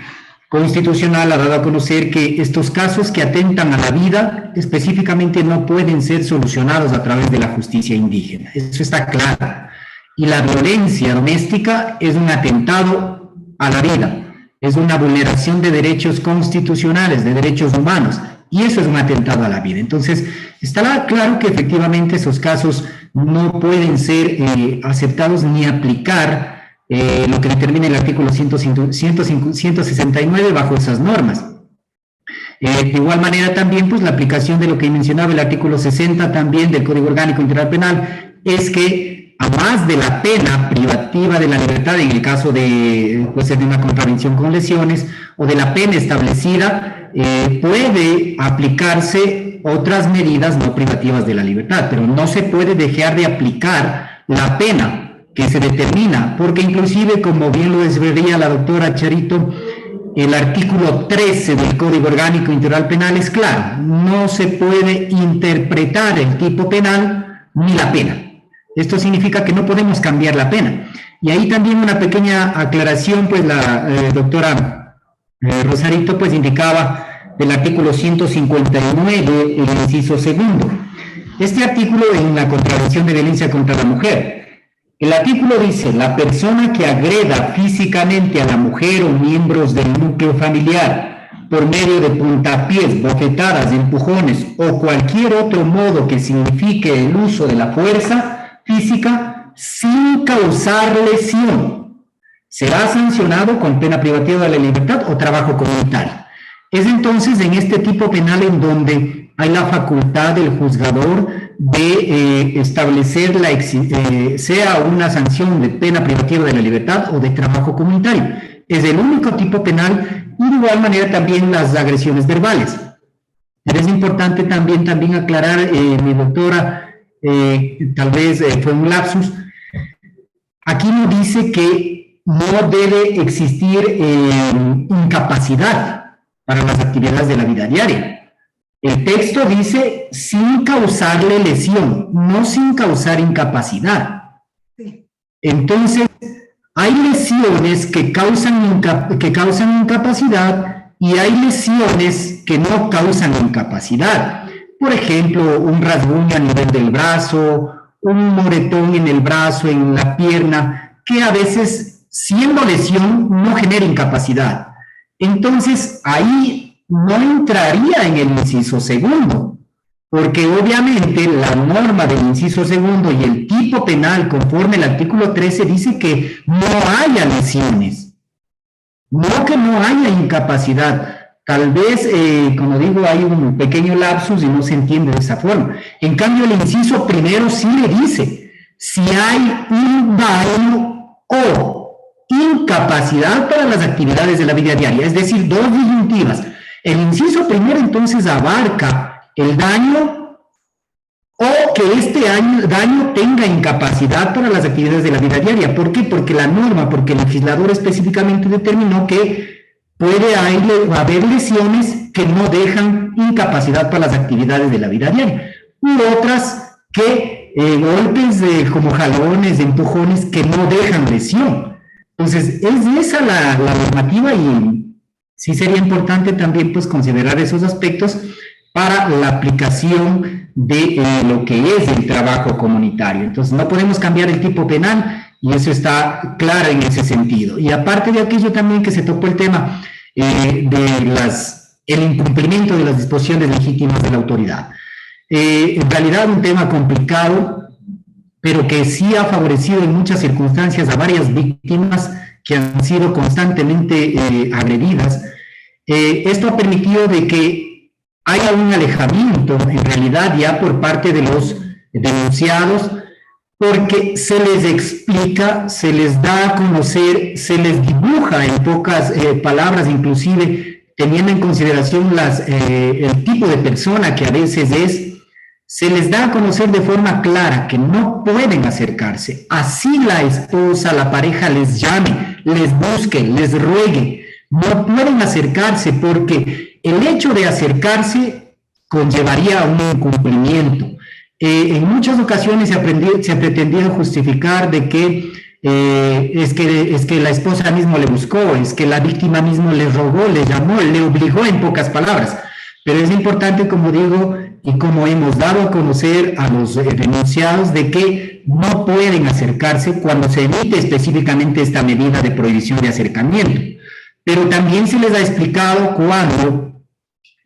Constitucional ha dado a conocer que estos casos que atentan a la vida específicamente no pueden ser solucionados a través de la justicia indígena. Eso está claro. Y la violencia doméstica es un atentado a la vida, es una vulneración de derechos constitucionales, de derechos humanos, y eso es un atentado a la vida. Entonces, estará claro que efectivamente esos casos no pueden ser aceptados ni aplicar lo que determina el artículo 169 bajo esas normas. De igual manera también, pues, la aplicación de lo que mencionaba el artículo 60 también del Código Orgánico Integral Penal es que, a más de la pena privativa de la libertad, en el caso de, puede ser de una contravención con lesiones, o de la pena establecida, puede aplicarse otras medidas no privativas de la libertad, pero no se puede dejar de aplicar la pena que se determina, porque inclusive, como bien lo desvería la doctora Charito, el artículo 13 del Código Orgánico Integral Penal es claro, no se puede interpretar el tipo penal ni la pena. Esto significa que no podemos cambiar la pena. Y ahí también una pequeña aclaración, pues la doctora Rosarito pues indicaba del artículo 159, el inciso segundo. Este artículo en la contravención de violencia contra la mujer. El artículo dice, la persona que agreda físicamente a la mujer o miembros del núcleo familiar por medio de puntapiés, bofetadas, empujones o cualquier otro modo que signifique el uso de la fuerza física sin causar lesión, será sancionado con pena privativa de la libertad o trabajo comunitario. Es entonces en este tipo penal en donde hay la facultad del juzgador de establecer sea una sanción de pena privativa de la libertad o de trabajo comunitario. Es el único tipo penal, y de igual manera también las agresiones verbales. Es importante también aclarar, mi doctora, tal vez fue un lapsus, aquí no dice que no debe existir incapacidad para las actividades de la vida diaria. El texto dice sin causarle lesión, no sin causar incapacidad. Entonces, hay lesiones que causan incapacidad y hay lesiones que no causan incapacidad. Por ejemplo, un rasguño a nivel del brazo, un moretón en el brazo, en la pierna, que a veces, siendo lesión, no genera incapacidad. Entonces, ahí no entraría en el inciso segundo, porque obviamente la norma del inciso segundo y el tipo penal conforme al artículo 13 dice que no haya lesiones, no que no haya incapacidad. Tal vez, como digo, hay un pequeño lapsus y no se entiende de esa forma. En cambio, el inciso primero sí le dice, si hay un daño o incapacidad para las actividades de la vida diaria, es decir, dos disyuntivas. El inciso primero entonces abarca el daño o que este daño tenga incapacidad para las actividades de la vida diaria. ¿Por qué? Porque la norma, porque el legislador específicamente determinó que puede haber lesiones que no dejan incapacidad para las actividades de la vida diaria, u otras que golpes como jalones, empujones que no dejan lesión. Entonces, es esa la normativa y sí sería importante también pues considerar esos aspectos para la aplicación de lo que es el trabajo comunitario. Entonces, no podemos cambiar el tipo penal y eso está claro en ese sentido. Y aparte de aquello también que se tocó el tema el incumplimiento de las disposiciones legítimas de la autoridad. En realidad un tema complicado, pero que sí ha favorecido en muchas circunstancias a varias víctimas que han sido constantemente agredidas. Esto ha permitido de que haya un alejamiento, en realidad, ya por parte de los denunciados, porque se les explica, se les da a conocer, se les dibuja en pocas palabras, inclusive teniendo en consideración el tipo de persona que a veces es, se les da a conocer de forma clara que no pueden acercarse. Así la esposa, la pareja les llame, les busque, les ruegue, no pueden acercarse porque el hecho de acercarse conllevaría a un incumplimiento. En muchas ocasiones se ha pretendido justificar de que es que la esposa mismo le buscó, es que la víctima mismo le rogó, le llamó, le obligó en pocas palabras. Pero es importante, como digo, y como hemos dado a conocer a los denunciados, de que no pueden acercarse cuando se emite específicamente esta medida de prohibición de acercamiento. Pero también se les ha explicado cuándo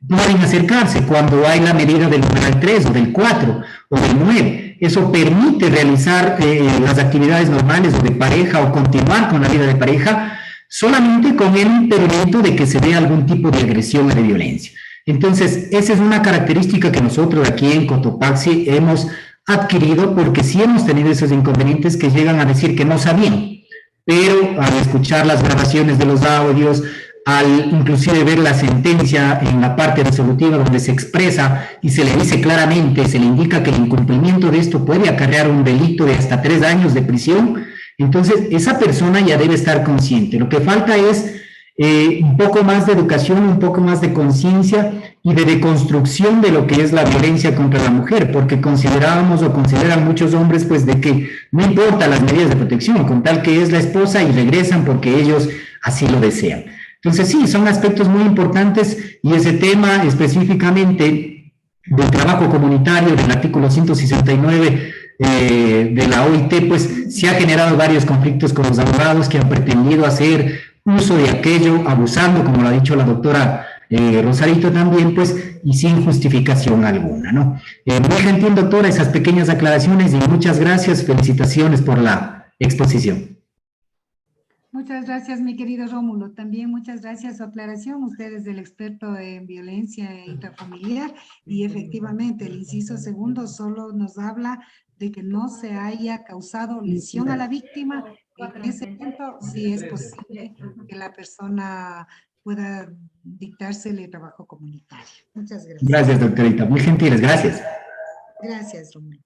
pueden acercarse, cuando hay la medida del numeral 3 o del 4 o del 9. Eso permite realizar las actividades normales o de pareja o continuar con la vida de pareja solamente con el impedimento de que se vea algún tipo de agresión o de violencia. Entonces, esa es una característica que nosotros aquí en Cotopaxi hemos adquirido porque sí hemos tenido esos inconvenientes que llegan a decir que no sabían, pero al escuchar las grabaciones de los audios, al inclusive ver la sentencia en la parte resolutiva donde se expresa y se le dice claramente, se le indica que el incumplimiento de esto puede acarrear un delito de hasta 3 años de prisión, entonces esa persona ya debe estar consciente. Lo que falta es un poco más de educación, un poco más de conciencia y de deconstrucción de lo que es la violencia contra la mujer, porque considerábamos o consideran muchos hombres pues de que no importa las medidas de protección, con tal que es la esposa y regresan porque ellos así lo desean. Entonces sí, son aspectos muy importantes y ese tema específicamente del trabajo comunitario del artículo 169 de la OIT, pues se ha generado varios conflictos con los abogados que han pretendido hacer uso de aquello, abusando, como lo ha dicho la doctora Rosarito también, pues, y sin justificación alguna, ¿no? Muy gentil, doctora, esas pequeñas aclaraciones y muchas gracias, felicitaciones por la exposición. Muchas gracias, mi querido Rómulo. También muchas gracias a su aclaración. Usted es el experto en violencia intrafamiliar y efectivamente el inciso segundo solo nos habla de que no se haya causado lesión a la víctima. En ese punto sí es posible que la persona pueda dictársele trabajo comunitario. Muchas gracias. Gracias, doctorita. Muy gentiles. Gracias. Gracias, Rómulo.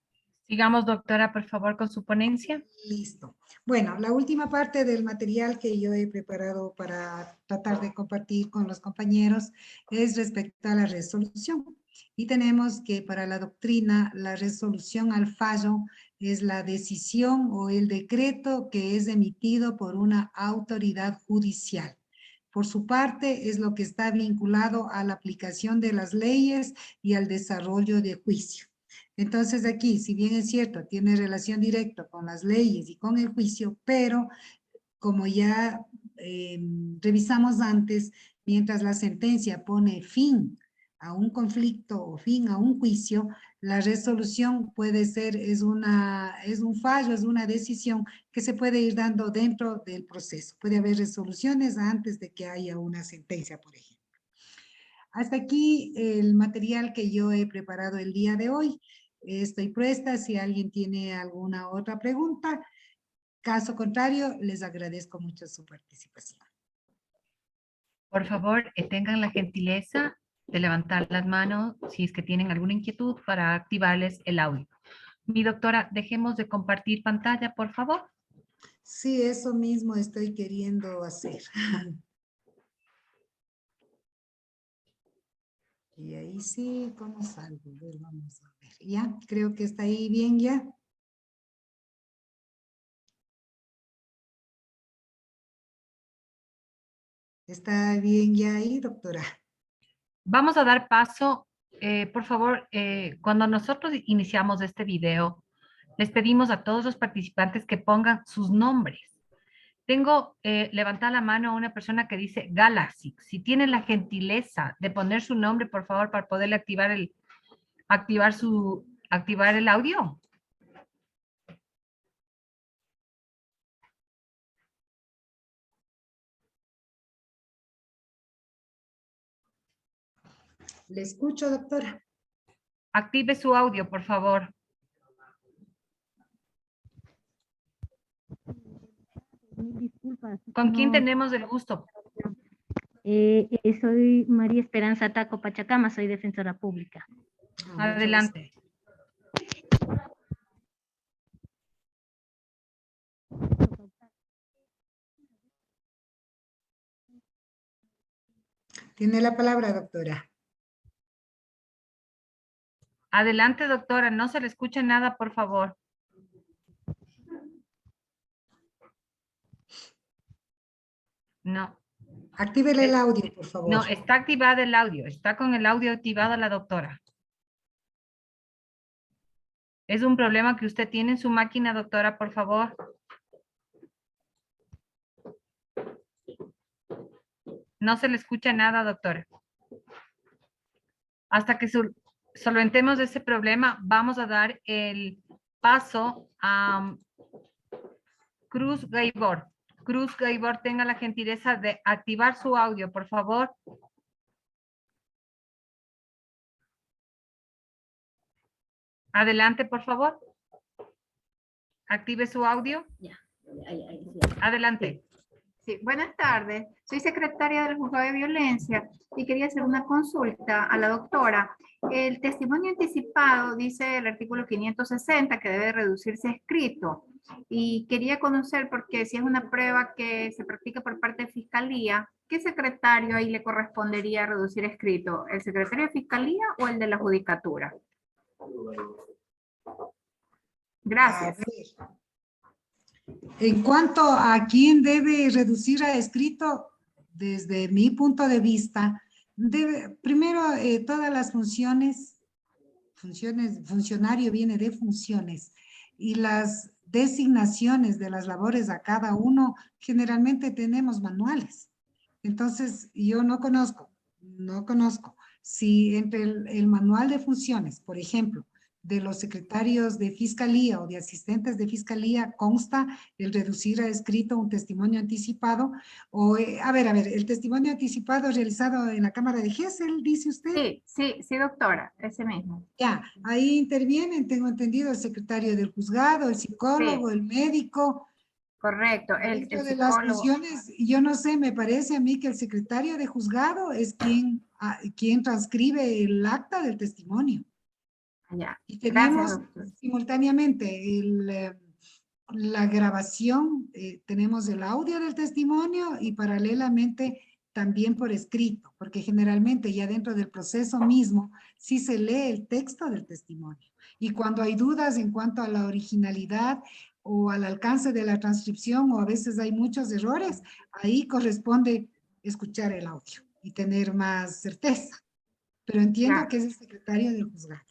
Sigamos, doctora, por favor, con su ponencia. Listo. Bueno, la última parte del material que yo he preparado para tratar de compartir con los compañeros es respecto a la resolución. Y tenemos que para la doctrina, la resolución al fallo es la decisión o el decreto que es emitido por una autoridad judicial. Por su parte, es lo que está vinculado a la aplicación de las leyes y al desarrollo de juicio. Entonces aquí, si bien es cierto, tiene relación directa con las leyes y con el juicio, pero como ya revisamos antes, mientras la sentencia pone fin a un conflicto o fin a un juicio, la resolución puede ser, es un fallo, es una decisión que se puede ir dando dentro del proceso. Puede haber resoluciones antes de que haya una sentencia, por ejemplo. Hasta aquí el material que yo he preparado el día de hoy. Estoy presta si alguien tiene alguna otra pregunta. Caso contrario, les agradezco mucho su participación. Por favor, tengan la gentileza de levantar las manos si es que tienen alguna inquietud para activarles el audio. Mi doctora, dejemos de compartir pantalla, por favor. Sí, eso mismo estoy queriendo hacer. Y ahí sí, ¿cómo salgo? A ver, vamos a ver. Ya, creo que está ahí bien ya. ¿Está bien ya ahí, doctora? Vamos a dar paso, por favor, cuando nosotros iniciamos este video, les pedimos a todos los participantes que pongan sus nombres. Tengo levantada la mano a una persona que dice Galaxy. Si tiene la gentileza de poner su nombre, por favor, para poderle activar el audio. Le escucho, doctora. Active su audio, por favor. Disculpas. ¿Con quién no, tenemos el gusto? Soy María Esperanza Taco Pachacama, soy defensora pública. Adelante. Tiene la palabra, doctora. Adelante, doctora. No se le escucha nada, por favor. No. Actívele el audio, por favor. No, está activado el audio. Está con el audio activado la doctora. ¿Es un problema que usted tiene en su máquina, doctora, por favor? No se le escucha nada, doctora. Hasta que solventemos ese problema, vamos a dar el paso a Cruz Gaibor. Cruz Gaibor, tenga la gentileza de activar su audio, por favor. Adelante, por favor. Active su audio. Ya. Adelante. Sí, buenas tardes. Soy secretaria del Juzgado de Violencia y quería hacer una consulta a la doctora. El testimonio anticipado dice el artículo 560 que debe reducirse a escrito. Y quería conocer, porque si es una prueba que se practica por parte de Fiscalía, ¿qué secretario ahí le correspondería reducir a escrito? ¿El secretario de Fiscalía o el de la Judicatura? Gracias. A ver. En cuanto a quién debe reducir a escrito, desde mi punto de vista, primero todas las funciones, funcionario viene de funciones, y las designaciones de las labores a cada uno, generalmente tenemos manuales. Entonces, yo no conozco si entre el manual de funciones, por ejemplo, de los secretarios de fiscalía o de asistentes de fiscalía consta el reducir a escrito un testimonio anticipado o, a ver, el testimonio anticipado realizado en la Cámara de Gesell, dice usted. Sí, doctora, ese mismo. Ya, ahí intervienen, tengo entendido, el secretario del juzgado, el psicólogo, el médico. Correcto, Dentro de las funciones, yo no sé, me parece a mí que el secretario de juzgado es quien transcribe el acta del testimonio. Ya. Y tenemos Gracias, simultáneamente la grabación, tenemos el audio del testimonio y paralelamente también por escrito, porque generalmente ya dentro del proceso mismo sí se lee el texto del testimonio. Y cuando hay dudas en cuanto a la originalidad o al alcance de la transcripción, o a veces hay muchos errores, ahí corresponde escuchar el audio y tener más certeza. Pero entiendo que es el secretario del juzgado.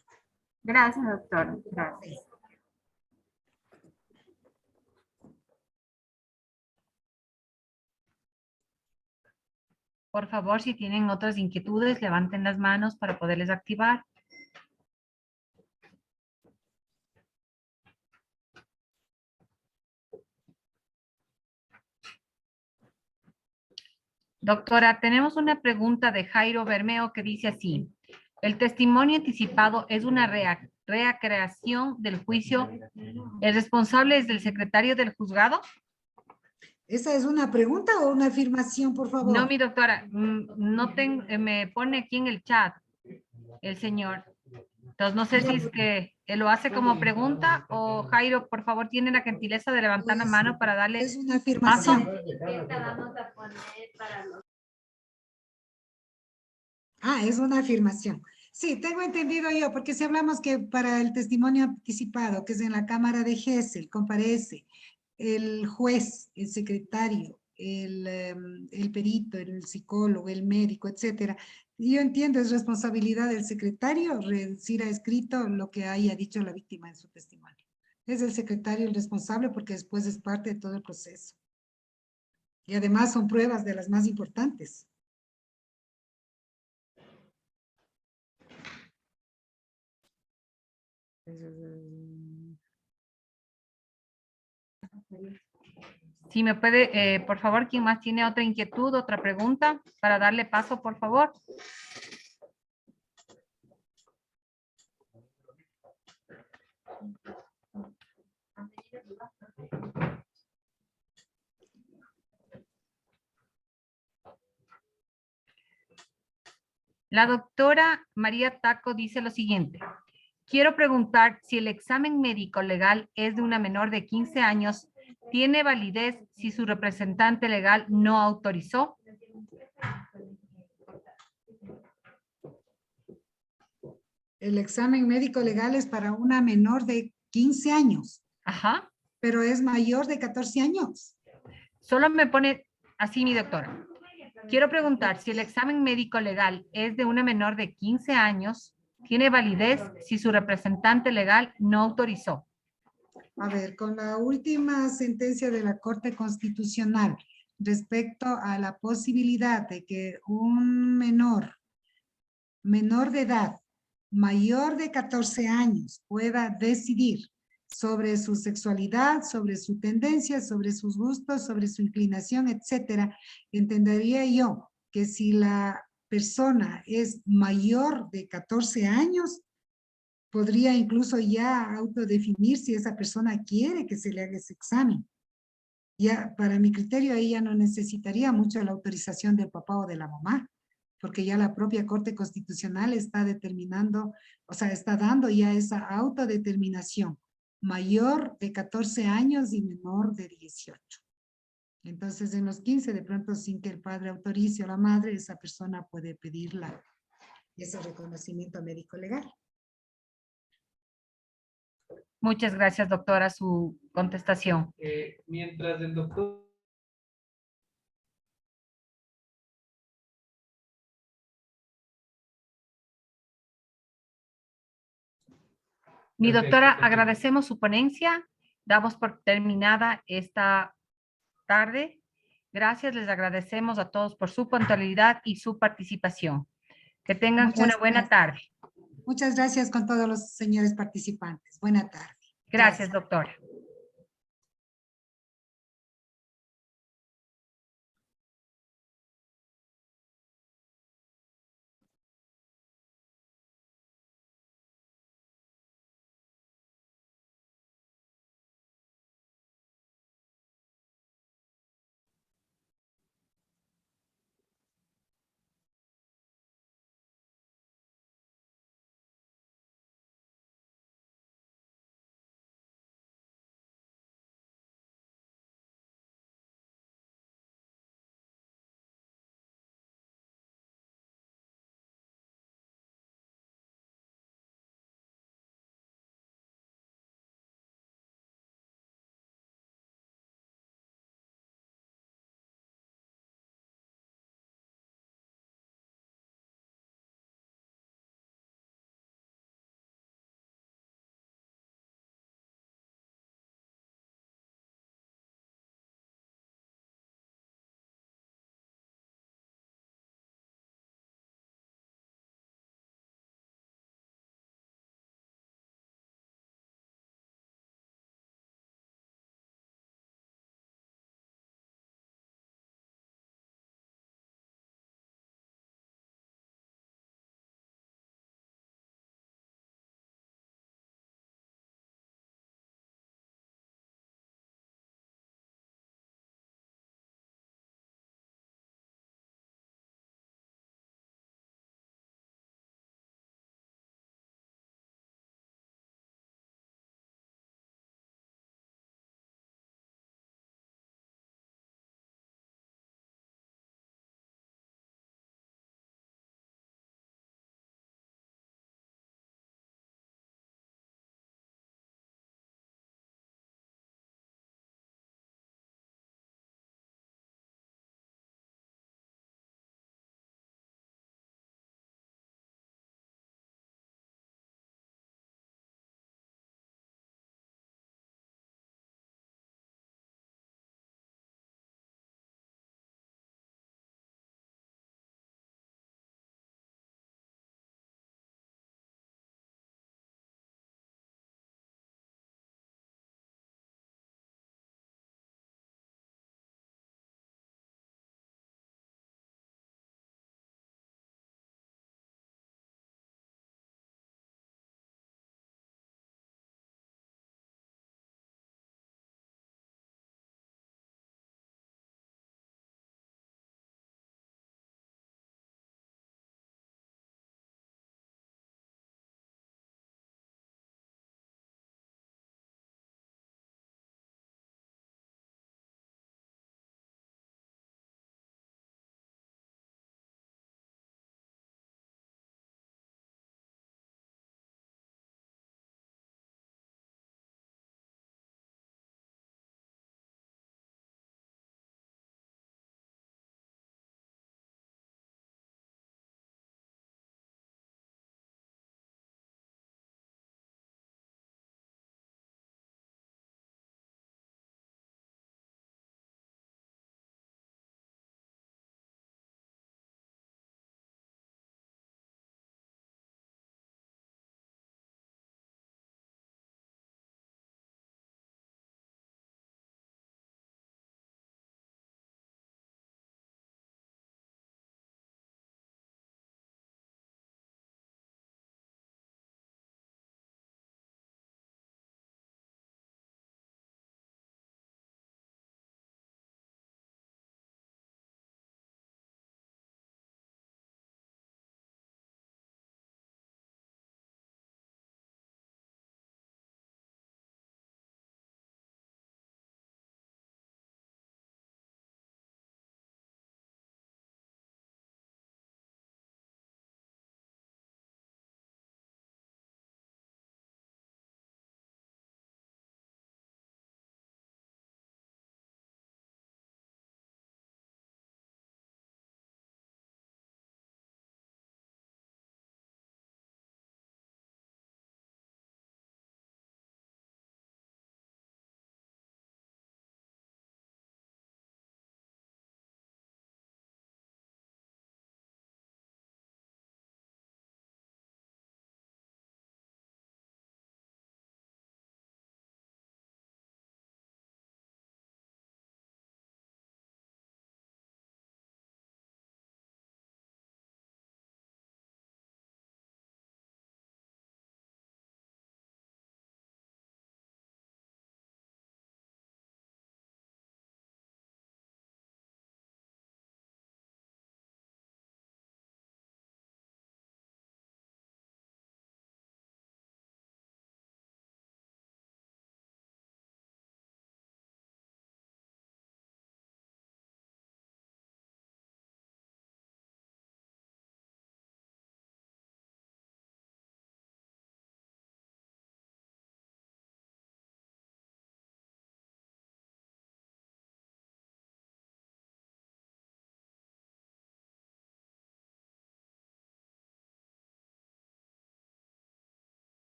Gracias, doctor. Gracias. Por favor, si tienen otras inquietudes, levanten las manos para poderles activar. Doctora, tenemos una pregunta de Jairo Bermeo que dice así. ¿El testimonio anticipado es una recreación del juicio? ¿El responsable es el secretario del juzgado? ¿Esa es una pregunta o una afirmación, por favor? No, mi doctora, me pone aquí en el chat el señor. Entonces, no sé si es que él lo hace como pregunta o Jairo, por favor, tiene la gentileza de levantar la mano para darle Es una afirmación. Vamos a poner para los... Ah, es una afirmación. Sí, tengo entendido yo, porque si hablamos que para el testimonio anticipado, que es en la Cámara de Gesell, comparece el juez, el secretario, el perito, el psicólogo, el médico, etcétera. Yo entiendo, es responsabilidad del secretario reducir a escrito lo que haya dicho la víctima en su testimonio. Es el secretario el responsable porque después es parte de todo el proceso. Y además son pruebas de las más importantes. Si me puede, por favor, ¿quién más tiene otra inquietud, otra pregunta? Para darle paso, por favor. La doctora María Taco dice lo siguiente. Quiero preguntar si el examen médico legal es de una menor de 15 años, ¿tiene validez si su representante legal no autorizó? El examen médico legal es para una menor de 15 años. Ajá. Pero es mayor de 14 años. Solo me pone así mi doctora. Quiero preguntar si el examen médico legal es de una menor de 15 años, ¿tiene validez si su representante legal no autorizó? A ver, con la última sentencia de la Corte Constitucional respecto a la posibilidad de que un menor de edad, mayor de 14 años, pueda decidir sobre su sexualidad, sobre su tendencia, sobre sus gustos, sobre su inclinación, etcétera, entendería yo que si la persona es mayor de 14 años, podría incluso ya autodefinir si esa persona quiere que se le haga ese examen. Ya, para mi criterio, ahí ya no necesitaría mucho la autorización del papá o de la mamá, porque ya la propia Corte Constitucional está determinando, o sea, está dando ya esa autodeterminación, mayor de 14 años y menor de 18. Entonces, en los 15, de pronto, sin que el padre autorice o la madre, esa persona puede pedir ese reconocimiento médico legal. Muchas gracias, doctora, su contestación. Mientras el doctor... Mi Perfecto, doctora, perfecto. agradecemos su ponencia. Damos por terminada esta tarde. Gracias, les agradecemos a todos por su puntualidad y su participación. Que tengan una buena tarde. Muchas gracias con todos los señores participantes. Buena tarde. Gracias, doctora.